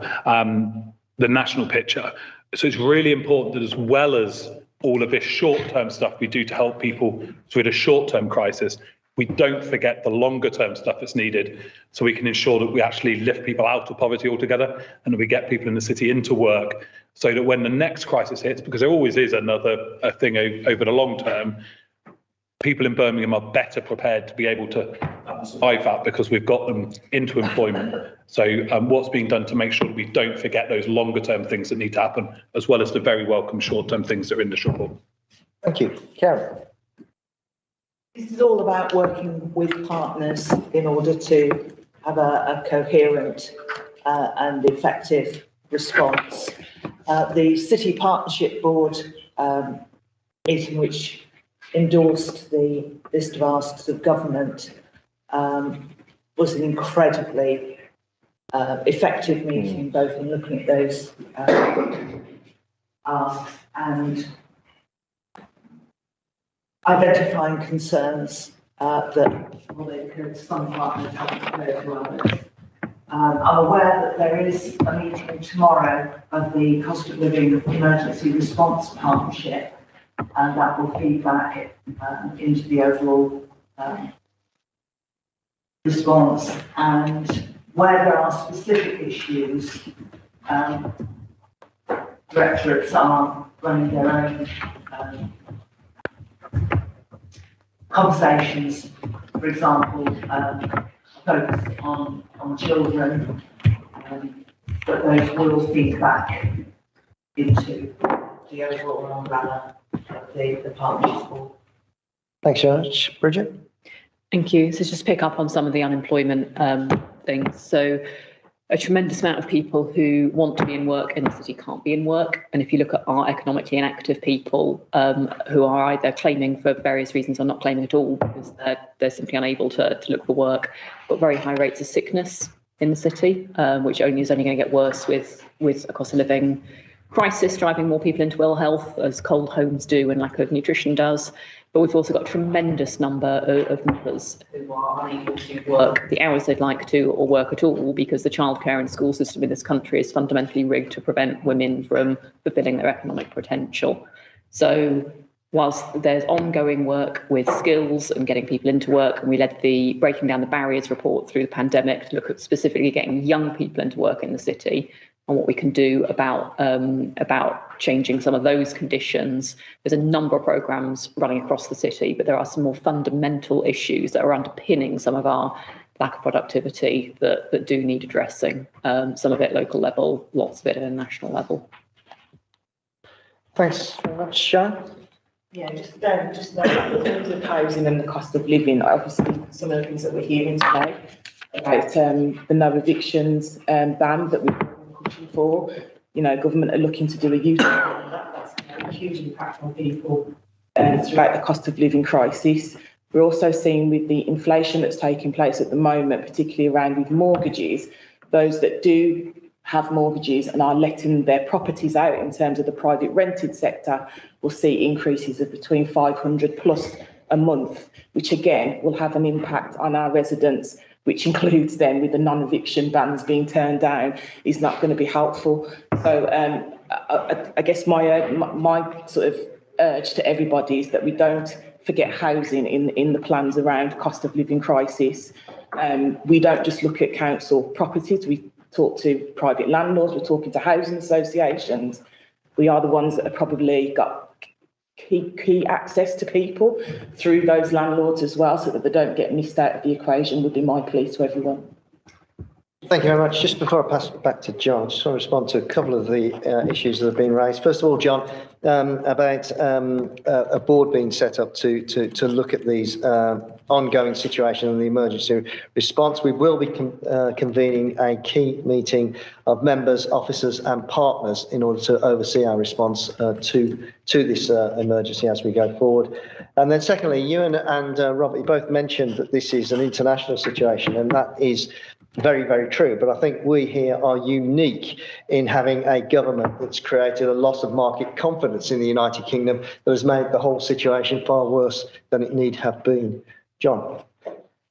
the national picture. So it's really important that as well as all of this short-term stuff we do to help people through the short-term crisis, we don't forget the longer-term stuff that's needed so we can ensure that we actually lift people out of poverty altogether and that we get people in the city into work so that when the next crisis hits, because there always is another thing over the long term, people in Birmingham are better prepared to be able to survive that because we've got them into employment. So what's being done to make sure that we don't forget those longer term things that need to happen, as well as the very welcome short term things that are in this report. Thank you. Karen. This is all about working with partners in order to have a coherent and effective response. The City Partnership Board meeting, which endorsed the list of asks of government, was an incredibly effective meeting, both in looking at those asks and identifying concerns that some partners haven't heard to others. I'm aware that there is a meeting tomorrow of the Cost of Living Emergency Response Partnership, and that will feed back into the overall response. And where there are specific issues, directorates are running their own conversations, for example, focus on children, but those will feed back into the overall umbrella of the partnership board. Thanks very much. Bridget? Thank you. So just pick up on some of the unemployment things. So a tremendous amount of people who want to be in work in the city can't be in work. And if you look at our economically inactive people who are either claiming for various reasons or not claiming at all because they're simply unable to look for work, got very high rates of sickness in the city, which is only going to get worse with a cost of living crisis driving more people into ill health, as cold homes do and lack of nutrition does. But we've also got a tremendous number of mothers who are unable to work the hours they'd like to or work at all because the childcare and school system in this country is fundamentally rigged to prevent women from fulfilling their economic potential. So whilst there's ongoing work with skills and getting people into work, and we led the Breaking Down the Barriers report through the pandemic to look at specifically getting young people into work in the city, and what we can do about changing some of those conditions. There's a number of programmes running across the city, but there are some more fundamental issues that are underpinning some of our lack of productivity that do need addressing. Some of it local level, lots of it at a national level. Thanks very much, Sharon. Yeah, just in terms of housing and the cost of living, obviously some of the things that we're hearing today about the no evictions ban that we've for, government are looking to do a U-turn on that. That's going to have a huge impact on people throughout the cost of living crisis. We're also seeing with the inflation that's taking place at the moment, particularly around with mortgages, those that do have mortgages and are letting their properties out in terms of the private rented sector will see increases of between 500 plus a month, which again will have an impact on our residents, which includes then with the non-eviction bans being turned down, is not going to be helpful. So I guess my sort of urge to everybody is that we don't forget housing in the plans around cost of living crisis. We don't just look at council properties, we talk to private landlords, we're talking to housing associations. We are the ones that have probably got key access to people through those landlords as well, so that they don't get missed out of the equation, would be my plea to everyone. Thank you very much. Just before I pass it back to John, I just want to respond to a couple of the issues that have been raised. First of all, John, about a board being set up to look at these ongoing situation and the emergency response. We will be convening a key meeting of members, officers and partners in order to oversee our response to this emergency as we go forward. And then secondly, you and Robert, you both mentioned that this is an international situation, and that is very, very true. But I think we here are unique in having a government that's created a loss of market confidence in the United Kingdom that has made the whole situation far worse than it need have been. John.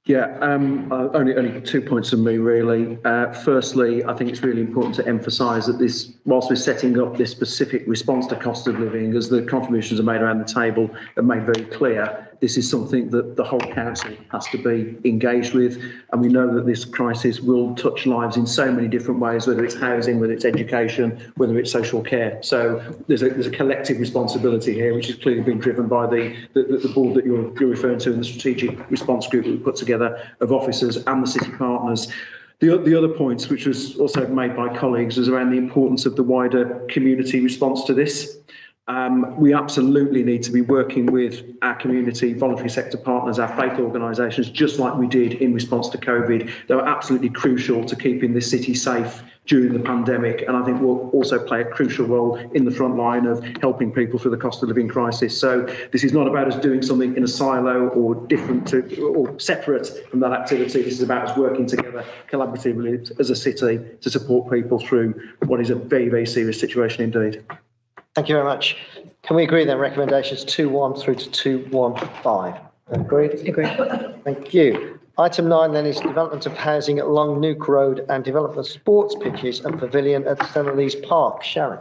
Yeah, only 2 points from me, really. Firstly, I think it's really important to emphasise that this, whilst we're setting up this specific response to cost of living, as the contributions are made around the table and made very clear, this is something that the whole council has to be engaged with. And we know that this crisis will touch lives in so many different ways, whether it's housing, whether it's education, whether it's social care. So there's a collective responsibility here, which has clearly been driven by the board that you're referring to and the strategic response group that we put together of officers and the city partners. The other points, which was also made by colleagues, was around the importance of the wider community response to this. We absolutely need to be working with our community, voluntary sector partners, our faith organisations, just like we did in response to COVID. They were absolutely crucial to keeping this city safe during the pandemic, and I think will also play a crucial role in the front line of helping people through the cost of living crisis. So this is not about us doing something in a silo or different to, or separate from that activity. This is about us working together collaboratively as a city to support people through what is a very, very serious situation indeed. Thank you very much. Can we agree then recommendations 2.1 through to 2.15? Agreed? Agreed. Thank you. Item 9 then is development of housing at Long Nuke Road and development of sports pitches and pavilion at Stenley's Park. Sharon.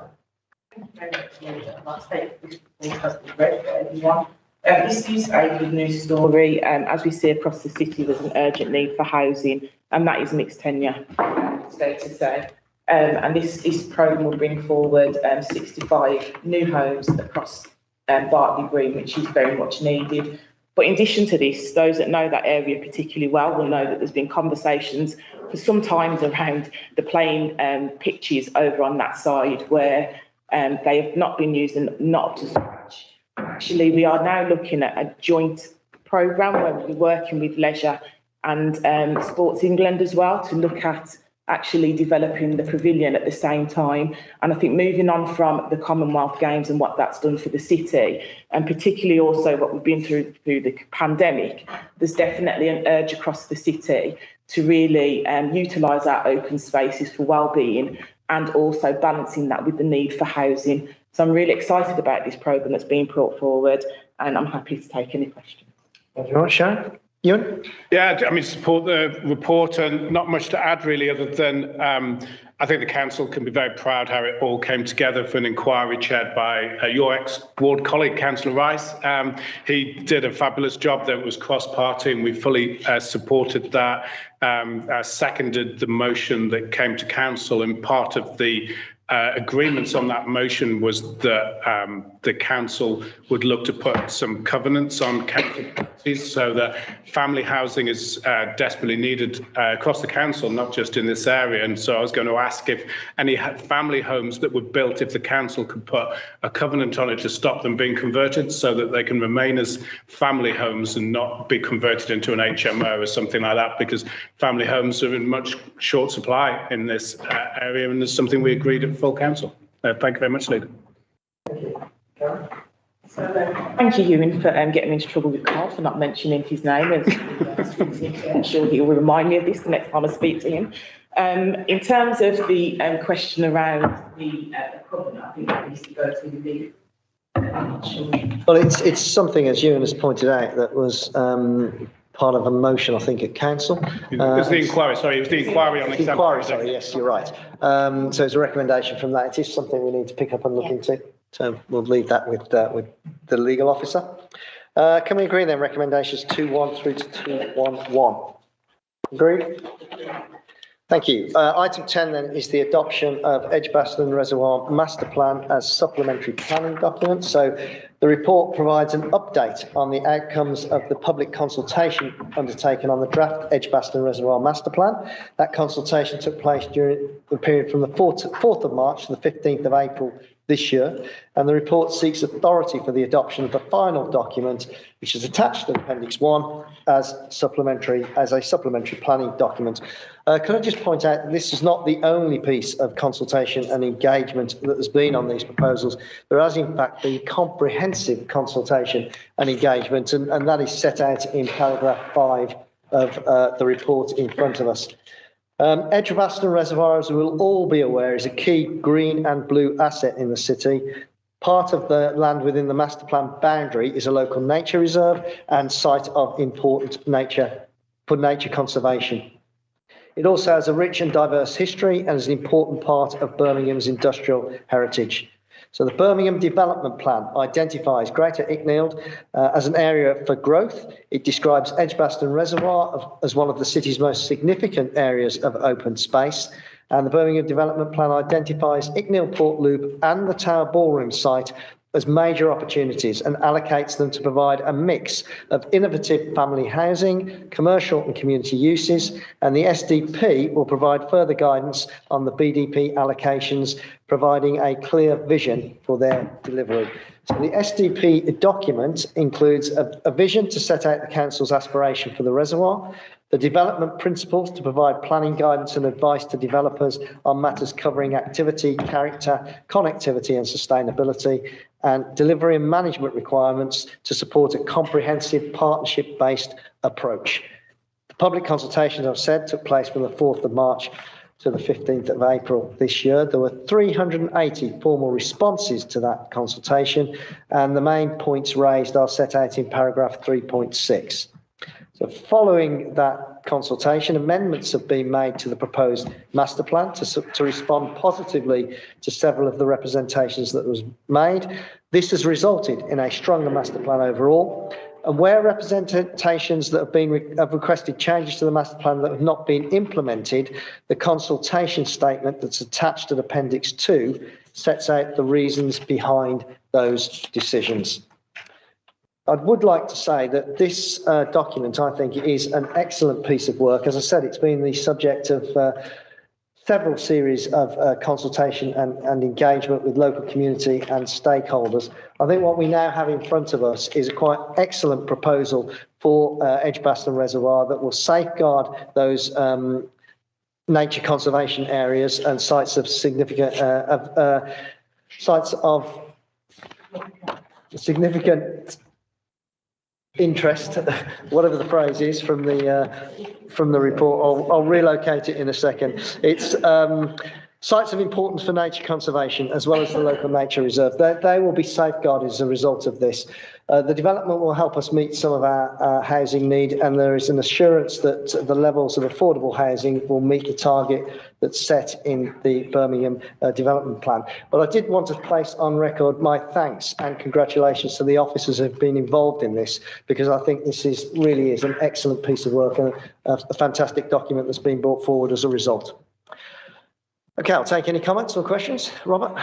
This is a good news story. As we see across the city, there's an urgent need for housing, and that is mixed tenure, it's fair to say. And this programme will bring forward 65 new homes across Bartley Green, which is very much needed. But in addition to this, those that know that area particularly well will know that there's been conversations for some time around the playing pitches over on that side where they have not been used and not up to scratch. Actually, we are now looking at a joint programme where we'll be working with Leisure and Sports England as well to look at actually developing the pavilion at the same time. And I think moving on from the Commonwealth Games and what that's done for the city, and particularly also what we've been through the pandemic, there's definitely an urge across the city to really utilise our open spaces for wellbeing and also balancing that with the need for housing. So I'm really excited about this programme that's being brought forward, and I'm happy to take any questions. Thank you very much, Sharon. Ewan? Yeah, I mean, support the report and not much to add really, other than I think the council can be very proud how it all came together for an inquiry chaired by your ex-ward colleague, Councillor Rice. He did a fabulous job. That was cross-party, and we fully supported that. Seconded the motion that came to council, and part of the agreements on that motion was that the council would look to put some covenants on council properties so that family housing is desperately needed across the council, not just in this area. And so I was going to ask if any family homes that were built, if the council could put a covenant on it to stop them being converted so that they can remain as family homes and not be converted into an HMO or something like that, because family homes are in much short supply in this area, and there's something we agreed at full council. Thank you very much, Leader. Thank you, Ewan, for getting into trouble with Carl for not mentioning his name. I'm sure he will remind me of this the next time I speak to him. In terms of the question around the covenant, I think that needs to go to the lead. I'm not sure. Well, it's something, as Ewan has pointed out, that was part of a motion, I think, at council. It was the inquiry, sorry, it was the inquiry on the inquiry, sorry, yes, you're right. So it's a recommendation from that. It is something we need to pick up and look into. So we'll leave that with the legal officer. Can we agree then, recommendations 2.1 through to 2.11? Agreed? Thank you. Item 10 then is the adoption of Edgbaston Reservoir Master Plan as supplementary planning document. So the report provides an update on the outcomes of the public consultation undertaken on the draft Edgbaston Reservoir Master Plan. That consultation took place during the period from the 4th of March to the 15th of April this year, and the report seeks authority for the adoption of the final document, which is attached to Appendix 1 as a supplementary planning document. Can I just point out that this is not the only piece of consultation and engagement that has been on these proposals. There has in fact been comprehensive consultation and engagement, and that is set out in paragraph 5 of the report in front of us. Edgbaston Reservoir, as we will all be aware, is a key green and blue asset in the city. Part of the land within the master plan boundary is a local nature reserve and site of important nature for nature conservation. It also has a rich and diverse history and is an important part of Birmingham's industrial heritage. So the Birmingham Development Plan identifies Greater Icknield as an area for growth. It describes Edgbaston Reservoir as one of the city's most significant areas of open space. And the Birmingham Development Plan identifies Icknield Port Loop and the Tower Ballroom site as major opportunities and allocates them to provide a mix of innovative family housing, commercial and community uses, and the SDP will provide further guidance on the BDP allocations, providing a clear vision for their delivery. So the SDP document includes a vision to set out the council's aspiration for the reservoir, the development principles to provide planning guidance and advice to developers on matters covering activity, character, connectivity and sustainability, and delivery and management requirements to support a comprehensive partnership-based approach. The public consultations, I've said, took place from the 4th of March to the 15th of April this year. There were 380 formal responses to that consultation, and the main points raised are set out in paragraph 3.6. So following that consultation, amendments have been made to the proposed master plan to respond positively to several of the representations that was made. This has resulted in a stronger master plan overall. And where representations that have requested changes to the master plan that have not been implemented, the consultation statement that's attached to Appendix 2 sets out the reasons behind those decisions. I would like to say that this document, I think, is an excellent piece of work. As I said, it's been the subject of several series of consultation and engagement with local community and stakeholders. I think what we now have in front of us is a quite excellent proposal for Edgbaston Reservoir that will safeguard those nature conservation areas and sites of significant interest, whatever the phrase is from the report. I'll relocate it in a second. It's sites of importance for nature conservation as well as the local nature reserve. They will be safeguarded as a result of this. The development will help us meet some of our housing need, and there is an assurance that the levels of affordable housing will meet the target that's set in the Birmingham Development Plan. But I did want to place on record my thanks and congratulations to the officers who have been involved in this, because I think this really is an excellent piece of work and a fantastic document that's been brought forward as a result. Okay, I'll take any comments or questions. Robert?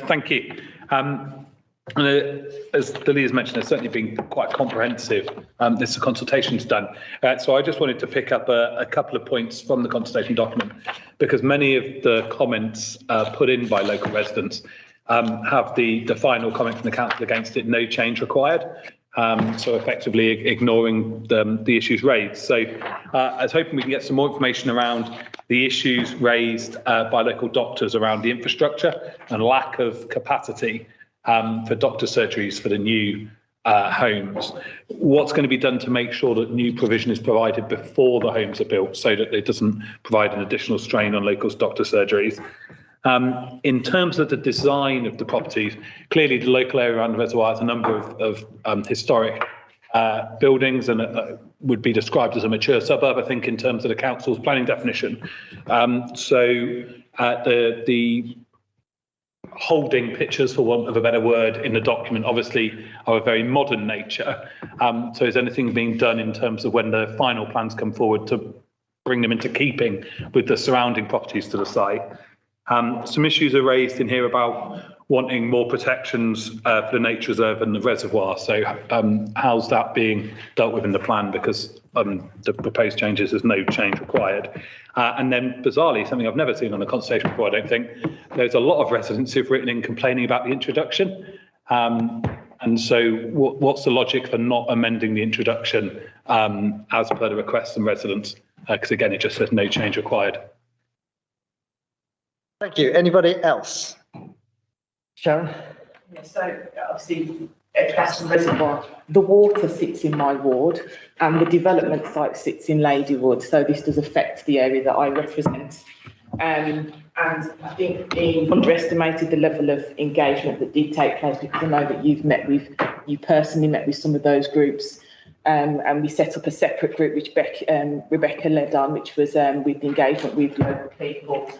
Thank you. As the leaders mentioned, it's certainly been quite comprehensive. This consultation's done. So I just wanted to pick up a couple of points from the consultation document, because many of the comments put in by local residents have the final comment from the council against it, no change required. So effectively ignoring the issues raised. So I was hoping we can get some more information around the issues raised by local doctors around the infrastructure and lack of capacity for doctor surgeries for the new homes. What's going to be done to make sure that new provision is provided before the homes are built so that it doesn't provide an additional strain on local doctor surgeries? In terms of the design of the properties, clearly the local area around the reservoir has a number of historic buildings and would be described as a mature suburb, I think, in terms of the council's planning definition. So the holding pictures, for want of a better word, in the document obviously are of very modern nature. So is anything being done in terms of when the final plans come forward to bring them into keeping with the surrounding properties to the site? Some issues are raised in here about wanting more protections for the nature reserve and the reservoir. So how's that being dealt with in the plan? Because the proposed changes, there's no change required. And then bizarrely, something I've never seen on a consultation before, I don't think, there's a lot of residents who've written in complaining about the introduction. And so what's the logic for not amending the introduction as per the requests from residents? Because again, it just says no change required. Thank you. Anybody else? Sharon? Yeah, so obviously gas and reservoir. The water sits in my ward and the development site sits in Ladywood, so this does affect the area that I represent. And I think he underestimated the level of engagement that did take place, because I know that you personally met with some of those groups. And we set up a separate group which Rebecca led on, which was with engagement with local people.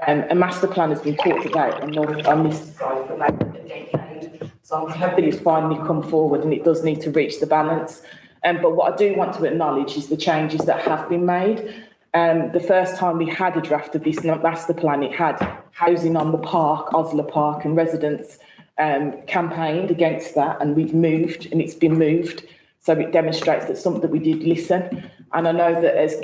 A master plan has been talked about on this side for like a decade. So I'm hoping it's finally come forward, and it does need to reach the balance. But what I do want to acknowledge is the changes that have been made. The first time we had a draft of this master plan, it had housing on the park, Osler Park, and residents campaigned against that, and we've moved, and it's been moved. So it demonstrates that something that we did listen. And I know that as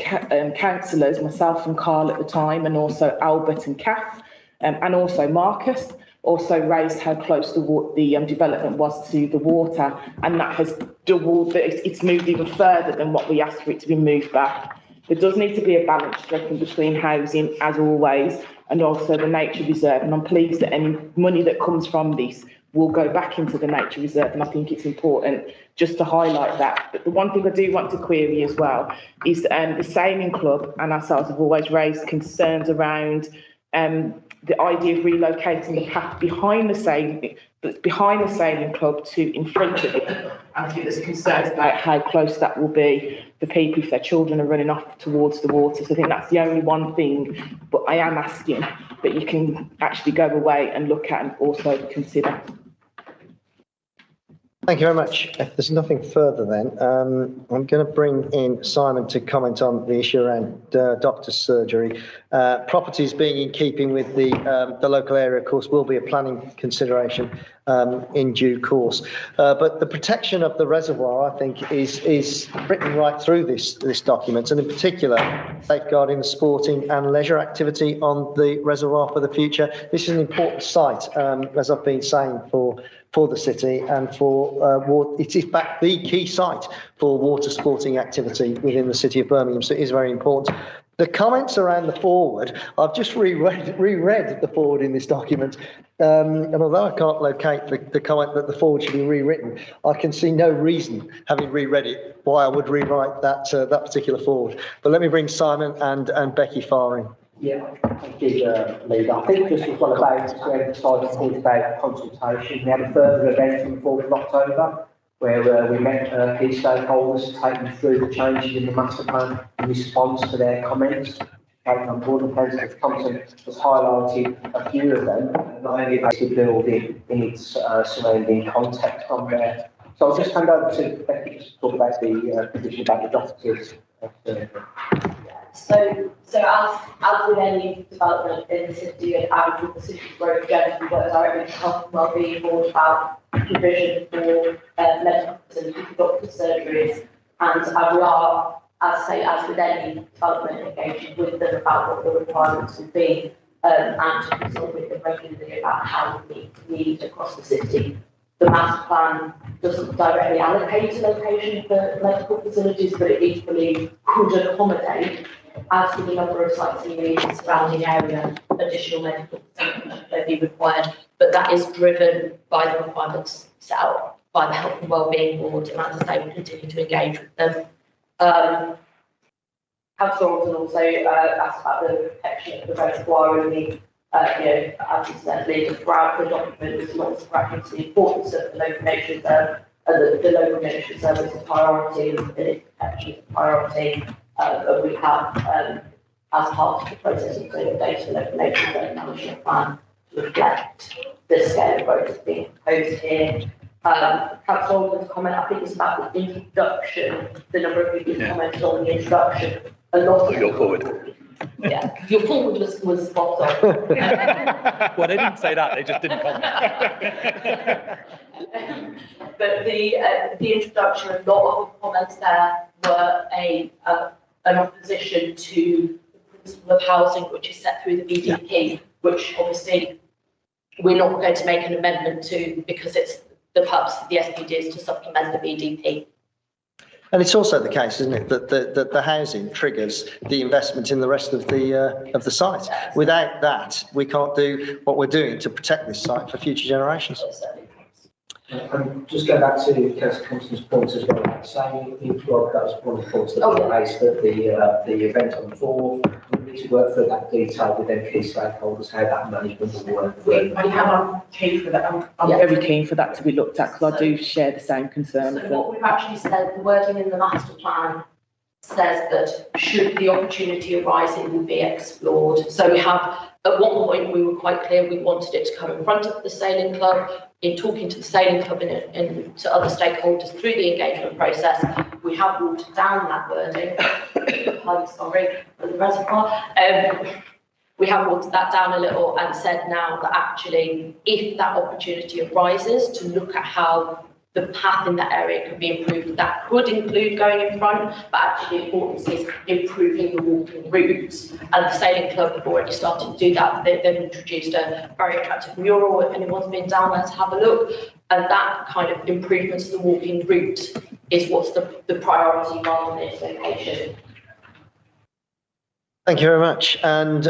councillors, myself and Carl at the time, and also Albert and Kath, and also Marcus, also raised how close the development was to the water, and that has doubled. It's moved even further than what we asked for it to be moved back. There does need to be a balance stricken between housing, as always, and also the nature reserve. And I'm pleased that any money that comes from this will go back into the nature reserve, and I think it's important just to highlight that. But the one thing I do want to query as well is the Sailing Club and ourselves have always raised concerns around the idea of relocating the path behind the Sailing Club to in front of it. And I think there's concerns about how close that will be for people if their children are running off towards the water. So I think that's the only one thing, but I am asking that you can actually go away and look at and also consider. Thank you very much. If there's nothing further then, I'm going to bring in Simon to comment on the issue around doctor's surgery. Properties being in keeping with the local area, of course, will be a planning consideration in due course. But the protection of the reservoir, I think, is written right through this document, and in particular, safeguarding the sporting and leisure activity on the reservoir for the future. This is an important site, as I've been saying, for the city, and it is back the key site for water sporting activity within the city of Birmingham, so it is very important. The comments around the forward, I've just reread the forward in this document, and although I can't locate the comment that the forward should be rewritten, I can see no reason, having reread it, why I would rewrite that particular forward. But let me bring Simon and Becky Farr in. Yeah, thank you, Leader. I think just as well about to emphasise the point about consultation, we had a further event on the 4th of October where we met key stakeholders to take them through the changes in the master plan in response to their comments. Taking on board, and President Thompson has highlighted a few of them, not only about the building in its surrounding context on there. So I'll just hand over to Becky just to talk about the position about the doctors. So as with any development in the city and with the city growth agenda, we work directly with the Health and Wellbeing Board about provision for medical facilities, doctors' surgeries, and we are, as with any development, engaging with them about what the requirements will be, and to consult with them regularly about how we meet needs across the city. The master plan doesn't directly allocate a location for medical facilities, but it equally could accommodate, as for the number of sites in the surrounding area, additional medical facilities may be required. But that is driven by the requirements set out by the Health and Wellbeing Board, and as I say, we continue to engage with them. Councillor Orton also asked about the protection of the reservoir and the as you said, Leader, throughout the document, there's lots of reference to the importance of the local nature reserve, and the local nature reserve is a priority, and its protection is a priority. But we have, as part of the process, included data local nature reserve management plan to reflect the scale of growth that's being proposed here. Councillor Orton's comment, I think, is about the introduction, the number of people who commented on the introduction. A lot of your forward. Yeah, your forward was spot on. Well, they didn't say that; they just didn't comment. But the introduction, a lot of the comments there were an opposition to the principle of housing, which is set through the BDP, which obviously we're not going to make an amendment to, because it's the purpose of the SPD is to supplement the BDP. And it's also the case, isn't it, that the housing triggers the investment in the rest of the site. Without that, we can't do what we're doing to protect this site for future generations. And just go back to Councillor Compton's point as well, saying well, that was one of the points that we raised that the event on the 4th, we need to work through that detail with them key stakeholders, how that management will work. We have keen for that. I'm very keen for that to be looked at because I do share the same concern. So what we've actually said, the wording in the master plan says that should the opportunity arise, it will be explored. So we have, at one point, we were quite clear we wanted it to come in front of the sailing club. In talking to the sailing club and to other stakeholders through the engagement process, we have watered down that wording. I'm sorry for the reservoir. We have watered that down a little and said now that actually, if that opportunity arises to look at how the path in that area could be improved, that could include going in front, but actually important is improving the walking routes. And the sailing club have already started to do that. They've introduced a very attractive mural if anyone's been down there to have a look. And that kind of improvements to the walking route is what's the priority rather than its location. Thank you very much. And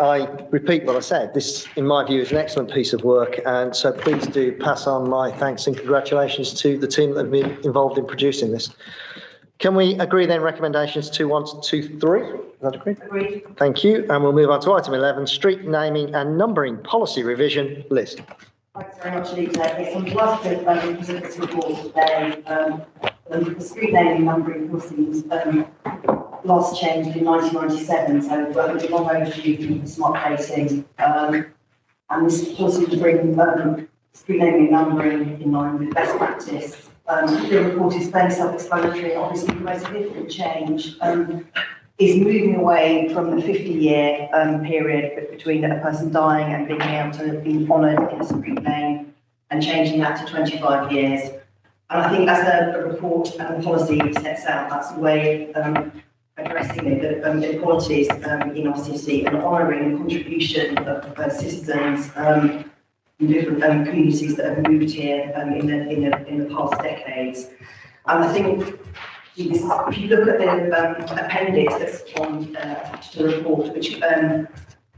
I repeat what I said. This, in my view, is an excellent piece of work. And so please do pass on my thanks and congratulations to the team that have been involved in producing this. Can we agree then recommendations 2, 1, 2, 3? Is that agreed? Agreed. Thank you. And we'll move on to item 11, street naming and numbering policy revision. Liz. Thanks very much, Lisa. Yes, I'm delighted to present this report today. The street naming numbering policies last changed in 1997, so we're long overdue for smart placing. And this policy to bring street naming and numbering in line with best practice. The report is fairly self-explanatory. Obviously, the most significant change is moving away from the 50-year period between a person dying and being able to be honoured in a street name and changing that to 25 years. And I think as the report and the policy sets out, that's the way addressing the inequalities in our city and honouring the contribution of citizens in different communities that have moved here in the past decades. And I think if you look at the appendix that's attached to the report, which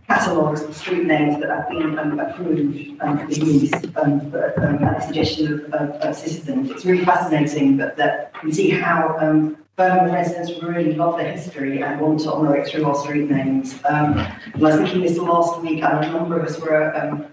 catalogues the street names that have been approved for use at the suggestion of citizens, it's really fascinating that you can see how Birmingham residents really love their history and want to honour it through our street names. And I was thinking this last week, and a number of us were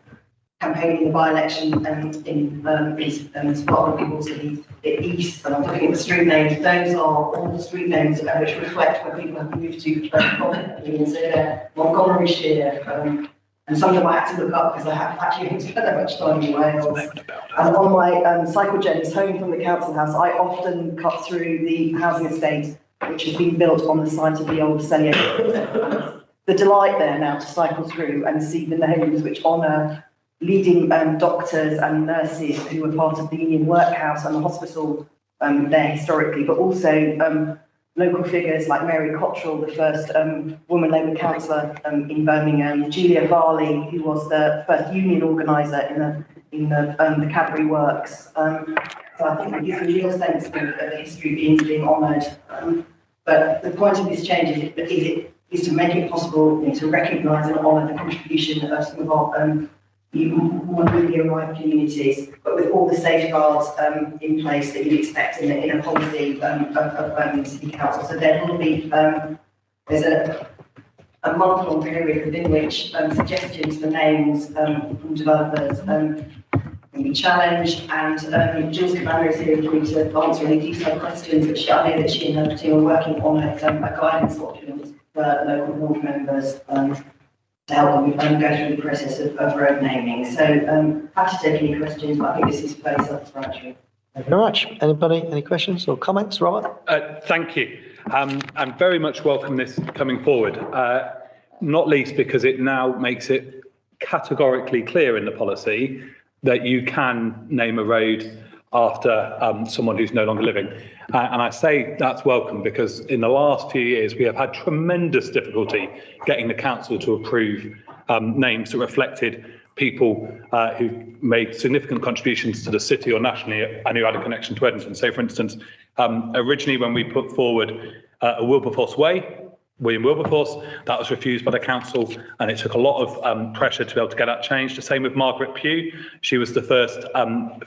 campaigning the by-election in Sparta people to the east, and I'm looking at the street names. Those are all the street names which reflect where people have moved to and so they're Montgomeryshire, and some of them I had to look up because I haven't spent that much time in Wales. And on my cycle journeys home from the council house, I often cut through the housing estate which has been built on the site of the old Cellier. The delight there now to cycle through and see the names which honour leading doctors and nurses who were part of the Union Workhouse and the hospital there historically, but also local figures like Mary Cottrell, the first woman Labour councillor in Birmingham, Julia Varley, who was the first union organiser in the Cadbury Works. So I think it gives a real sense of the history being honoured. But the point of this change is to make it possible to recognise and honour the contribution of some of our more newly arrived communities, but with all the safeguards in place that you'd expect in a policy of City Council. So there will be there's a month-long period within which suggestions for names from developers can be challenged, and Jules Cabana is here with me to answer any detailed questions, which I know that she and her team are working on a guidance document for local board members to help them go through the process of road naming. So happy to take any questions, but I think this is fairly self-explanatory. Thank you very much. Anybody, any questions or comments, Robert? Thank you. And very much welcome this coming forward, not least because it now makes it categorically clear in the policy that you can name a road after someone who's no longer living. And I say that's welcome because in the last few years, we have had tremendous difficulty getting the council to approve names that reflected people who made significant contributions to the city or nationally and who had a connection to Edmonton. So, for instance, originally when we put forward a Wilberforce Way, William Wilberforce. That was refused by the council, and it took a lot of pressure to be able to get that changed. The same with Margaret Pugh. She was the first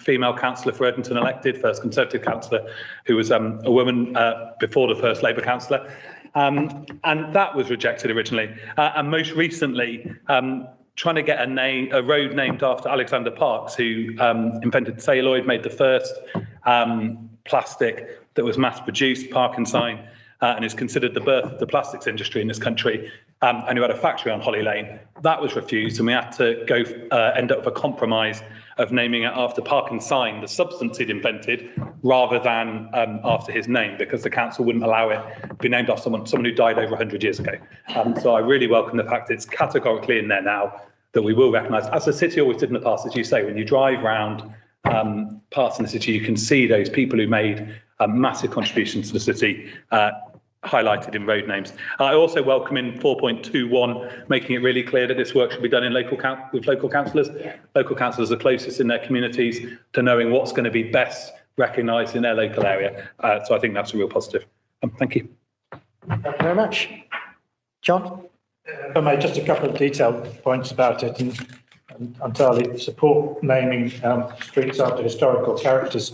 female councillor for Edmonton elected, first Conservative councillor who was a woman before the first Labour councillor. And that was rejected originally. And most recently, trying to get a road named after Alexander Parkes, who invented celluloid, made the first plastic that was mass produced, Park and Sign, and is considered the birth of the plastics industry in this country, and who had a factory on Holly Lane. That was refused, and we had to go end up with a compromise of naming it after Park and Sign, the substance he'd invented, rather than after his name, because the council wouldn't allow it to be named after someone who died over 100 years ago. So I really welcome the fact it's categorically in there now that we will recognise, as the city always did in the past, as you say, when you drive round parts in the city, you can see those people who made massive contributions to the city highlighted in road names. I also welcome in 4.21 making it really clear that this work should be done in with local councillors. Local councillors are closest in their communities to knowing what's going to be best recognised in their local area. So I think that's a real positive. Thank you. Thank you very much. John? If I may, just a couple of detailed points about it, and entirely support naming streets after historical characters.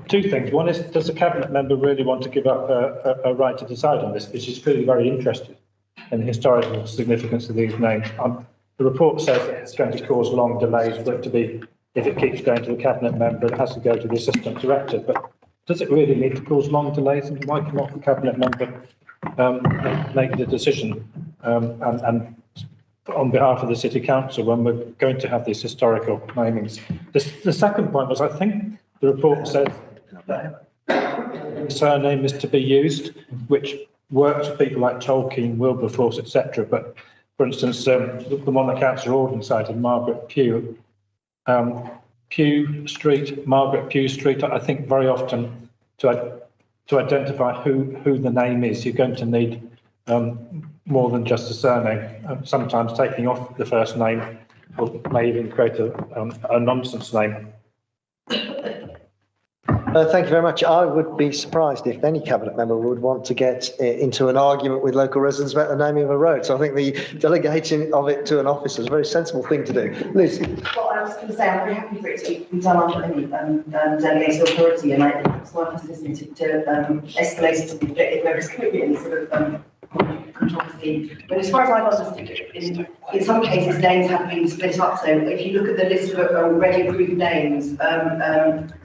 Two things. One is, does the Cabinet member really want to give up a right to decide on this? Because she's clearly very interested in the historical significance of these names. The report says that it's going to cause long delays for it to be, if it keeps going to the Cabinet member, it has to go to the Assistant Director. But does it really need to cause long delays? And why cannot the Cabinet member make the decision and on behalf of the City Council when we're going to have these historical namings? The second point was, I think the report says that the surname is to be used, which works for people like Tolkien, Wilberforce, etc. But for instance, the one the council ordinance cited, Margaret Pugh, Pugh Street, Margaret Pugh Street. I think very often to identify who the name is, you're going to need more than just a surname. Sometimes taking off the first name may even create a nonsense name. Thank you very much. I would be surprised if any Cabinet member would want to get into an argument with local residents about the naming of a road. So I think the delegating of it to an officer is a very sensible thing to do. Liz? Well, I was going to say, I'm very happy for it to be done under any delegated authority, and it's my position to escalate it to the objective members committee and sort of controversy. But as far as I understand, in some cases names have been split up. So if you look at the list of already approved names,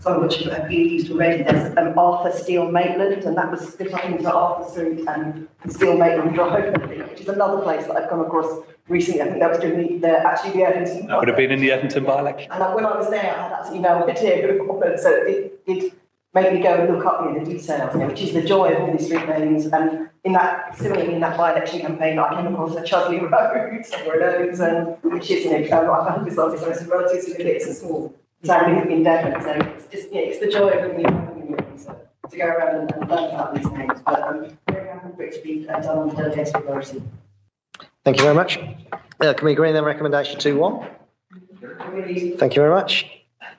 some of which have been used already, there's Arthur Steele Maitland, and that was split up into Arthur Street and Steele Maitland Drive, which is another place that I've come across recently. I think that was during the Edmonton. That would have been in the Edmonton by-election. And when I was there, I had absolutely no idea who it was. So it made me go and look up the details, which is the joy of all these street names. And similarly in that by-election campaign, I came across a Chudley Road, which is, I found this office, it's relatively big, it's a small town in Devon. So it's just, it's the joy of to go around and learn about these names. But I'm very happy for it to be done on the delegated authority. Thank you very much. Can we agree on recommendation 2.1? Thank you very much.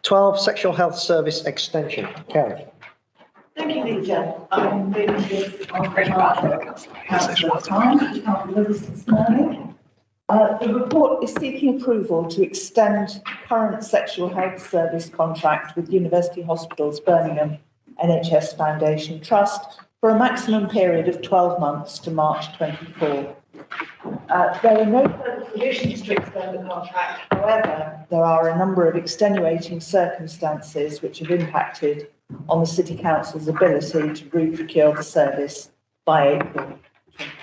12, Sexual Health Service Extension. Karen. Thank you, Leader. I'm moving this on behalf of Councillor Time, this morning. The report is seeking approval to extend current sexual health service contract with University Hospitals Birmingham NHS Foundation Trust for a maximum period of 12 months to March 24. There are no further provisions to extend the contract. However, there are a number of extenuating circumstances which have impacted on the City Council's ability to re-procure the service by April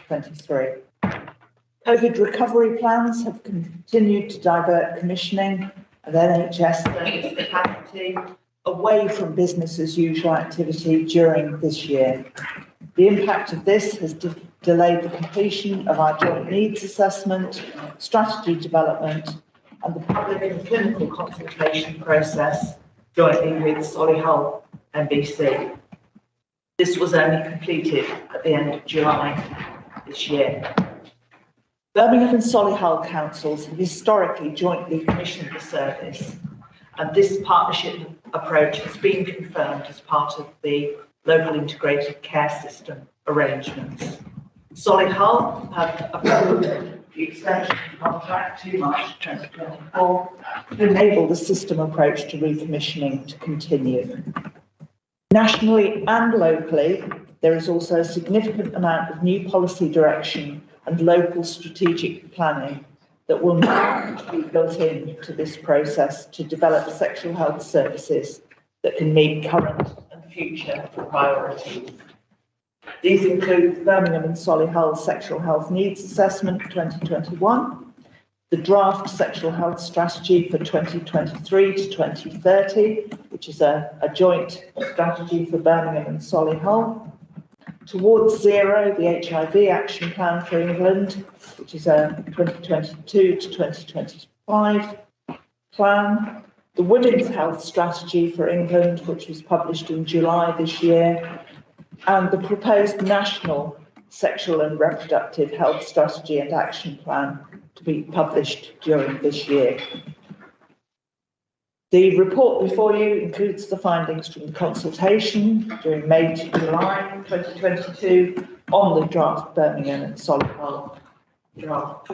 2023. COVID recovery plans have continued to divert commissioning of NHS service capacity away from business as usual activity during this year. The impact of this has delayed the completion of our joint needs assessment, strategy development, and the public and clinical consultation process jointly with Solihull MBC. This was only completed at the end of July this year. Birmingham and Solihull councils have historically jointly commissioned the service, and this partnership approach has been confirmed as part of the local integrated care system arrangements. Solihull have approved the extension of the contract to March 2024 to enable the system approach to recommissioning to continue. Nationally and locally, there is also a significant amount of new policy direction and local strategic planning that will now be built into this process to develop sexual health services that can meet current and future priorities. These include the Birmingham and Solihull Sexual Health Needs Assessment 2021, the draft Sexual Health Strategy for 2023 to 2030, which is a joint strategy for Birmingham and Solihull, Towards Zero, the HIV Action Plan for England, which is a 2022 to 2025 plan, the Women's Health Strategy for England, which was published in July this year, and the proposed National Sexual and Reproductive Health Strategy and Action Plan to be published during this year. The report before you includes the findings from the consultation during May to July 2022 on the draft Birmingham and Solihull draft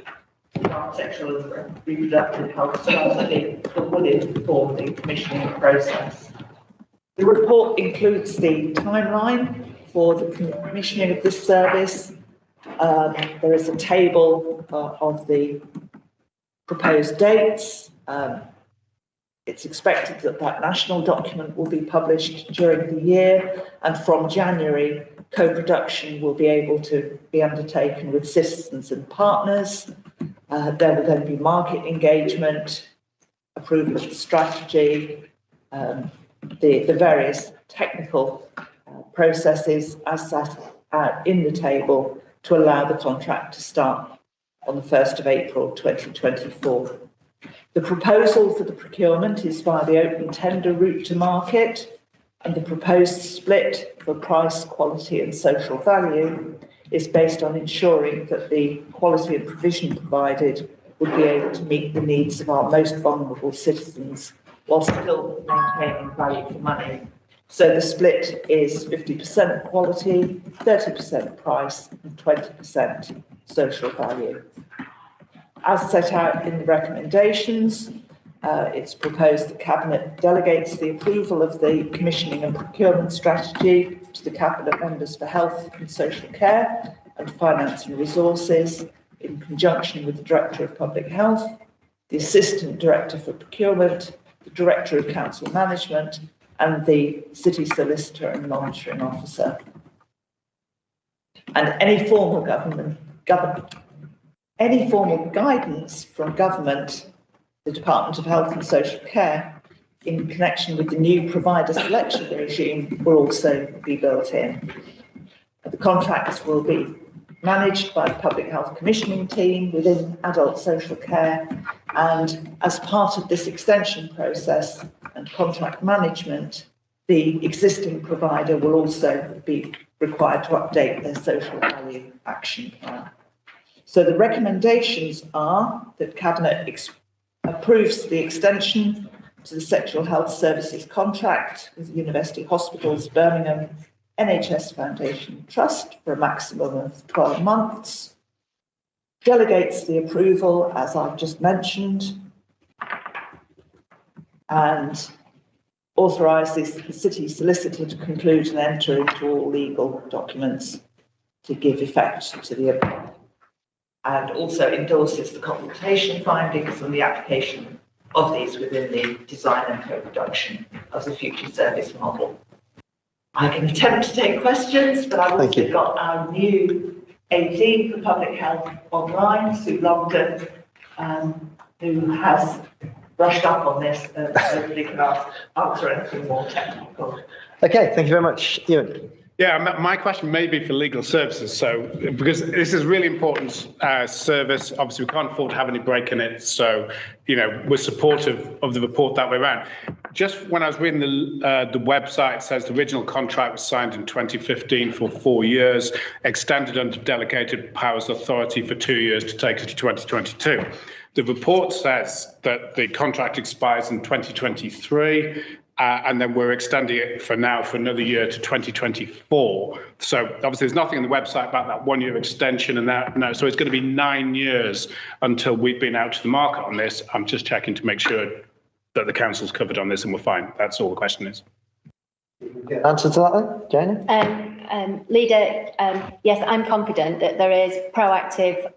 sexual and reproductive health strategy that would inform the commissioning process. The report includes the timeline for the commissioning of this service. There is a table of the proposed dates. It's expected that that national document will be published during the year, and from January, co-production will be able to be undertaken with citizens and partners. There will then be market engagement, approval of the strategy, the various technical processes as set out in the table to allow the contract to start on the 1st of April 2024. The proposal for the procurement is via the open tender route to market, and the proposed split for price, quality and social value is based on ensuring that the quality and provision provided would be able to meet the needs of our most vulnerable citizens while still maintaining value for money. So the split is 50% quality, 30% price and 20% social value. As set out in the recommendations, it's proposed the Cabinet delegates the approval of the commissioning and procurement strategy to the Cabinet members for health and social care and finance and resources in conjunction with the Director of Public Health, the Assistant Director for Procurement, the Director of Council Management and the City Solicitor and Monitoring Officer. And any formal guidance from government, the Department of Health and Social Care, in connection with the new provider selection regime will also be built in. The contracts will be managed by the Public Health Commissioning team within adult social care, and as part of this extension process and contract management, the existing provider will also be required to update their social value action plan. So the recommendations are that Cabinet approves the extension to the Sexual Health Services contract with University Hospitals Birmingham NHS Foundation Trust for a maximum of 12 months, delegates the approval, as I've just mentioned, and authorises the City Solicitor to conclude and enter into all legal documents to give effect to the above, and also endorses the consultation findings and the application of these within the design and co-production of the future service model. I can attempt to take questions, but I've also got our new AD for Public Health online, Sue Longdon, who has brushed up on this and hopefully can answer anything more technical. Okay, thank you very much, Ewan. Yeah, my question may be for legal services. So, because this is really important service, obviously we can't afford to have any break in it. So, you know, we're supportive of the report that way around. Just when I was reading the website, it says the original contract was signed in 2015 for 4 years, extended under delegated powers authority for 2 years to take it to 2022. The report says that the contract expires in 2023. and then we're extending it for now for another year to 2024. So obviously there's nothing on the website about that 1 year extension and that. No, so it's going to be 9 years until we've been out to the market on this. I'm just checking to make sure that the council's covered on this and we're fine. That's all the question is. Answer to that then, Jane? Leader, yes, I'm confident that there is proactive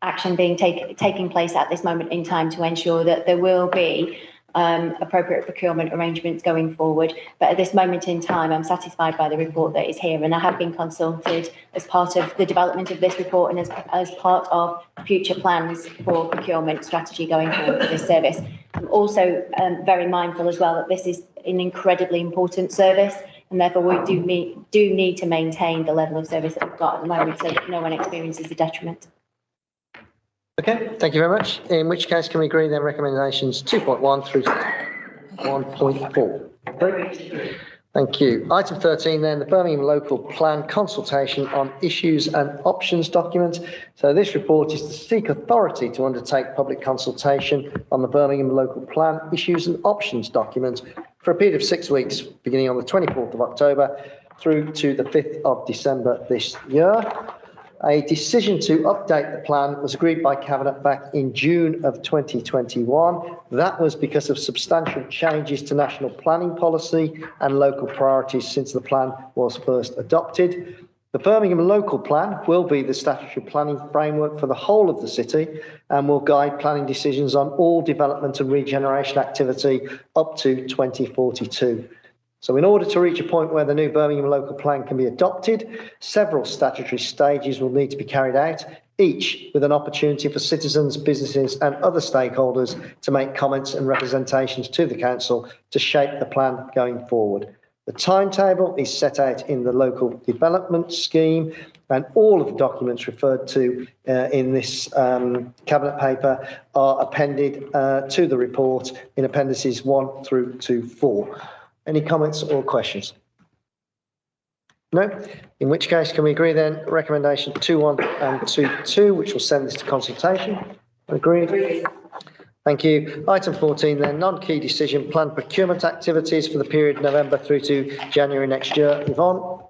action being taking place at this moment in time to ensure that there will be appropriate procurement arrangements going forward. But at this moment in time, I'm satisfied by the report that is here, and I have been consulted as part of the development of this report and as part of future plans for procurement strategy going forward for this service. I'm also very mindful as well that this is an incredibly important service, and therefore we do need to maintain the level of service that we've got at the moment so that no one experiences a detriment. Okay, thank you very much. In which case, can we agree then recommendations 2.1 through to 1.4? Thank you. Item 13 then, the Birmingham Local Plan consultation on issues and options document. So this report is to seek authority to undertake public consultation on the Birmingham Local Plan issues and options document for a period of 6 weeks, beginning on the 24th of October through to the 5th of December this year. A decision to update the plan was agreed by Cabinet back in June of 2021. That was because of substantial changes to national planning policy and local priorities since the plan was first adopted. The Birmingham Local Plan will be the statutory planning framework for the whole of the city and will guide planning decisions on all development and regeneration activity up to 2042. So in order to reach a point where the new Birmingham Local Plan can be adopted, several statutory stages will need to be carried out, each with an opportunity for citizens, businesses and other stakeholders to make comments and representations to the council to shape the plan going forward. The timetable is set out in the local development scheme, and all of the documents referred to in this cabinet paper are appended to the report in appendices 1 through to 4. Any comments or questions? No? In which case, can we agree then recommendation 2.1 and 2.2, which will send this to consultation? Agreed? Thank you. Item 14 then, non-key decision, planned procurement activities for the period November through to January next year. Yvonne?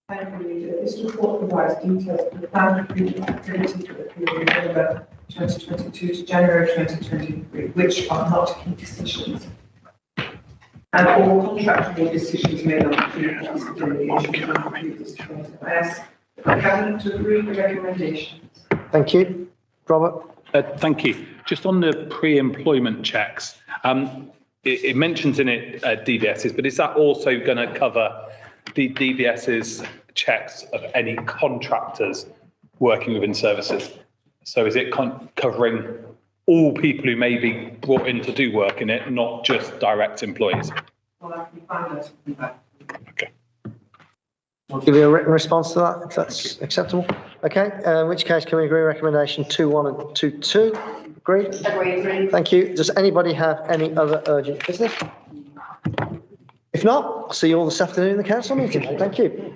Thank you, Leader. This report provides details of the planned procurement activities for the period November 2022 to January 2023, which are not key decisions. And all contractual decisions made on the previous I ask the Cabinet to agree the recommendations. Thank you. Robert? Thank you. Just on the pre-employment checks, it mentions in it DBSs, but is that also going to cover the DBS's checks of any contractors working within services? So is it covering all people who may be brought in to do work in it, not just direct employees? Well, I can find out. Okay. I'll give you a written response to that, if that's acceptable. Okay, in which case can we agree recommendation 2.1 and 2.2? Agreed? Agreed. Thank you. Does anybody have any other urgent business? If not, I'll see you all this afternoon in the council meeting. Thank you.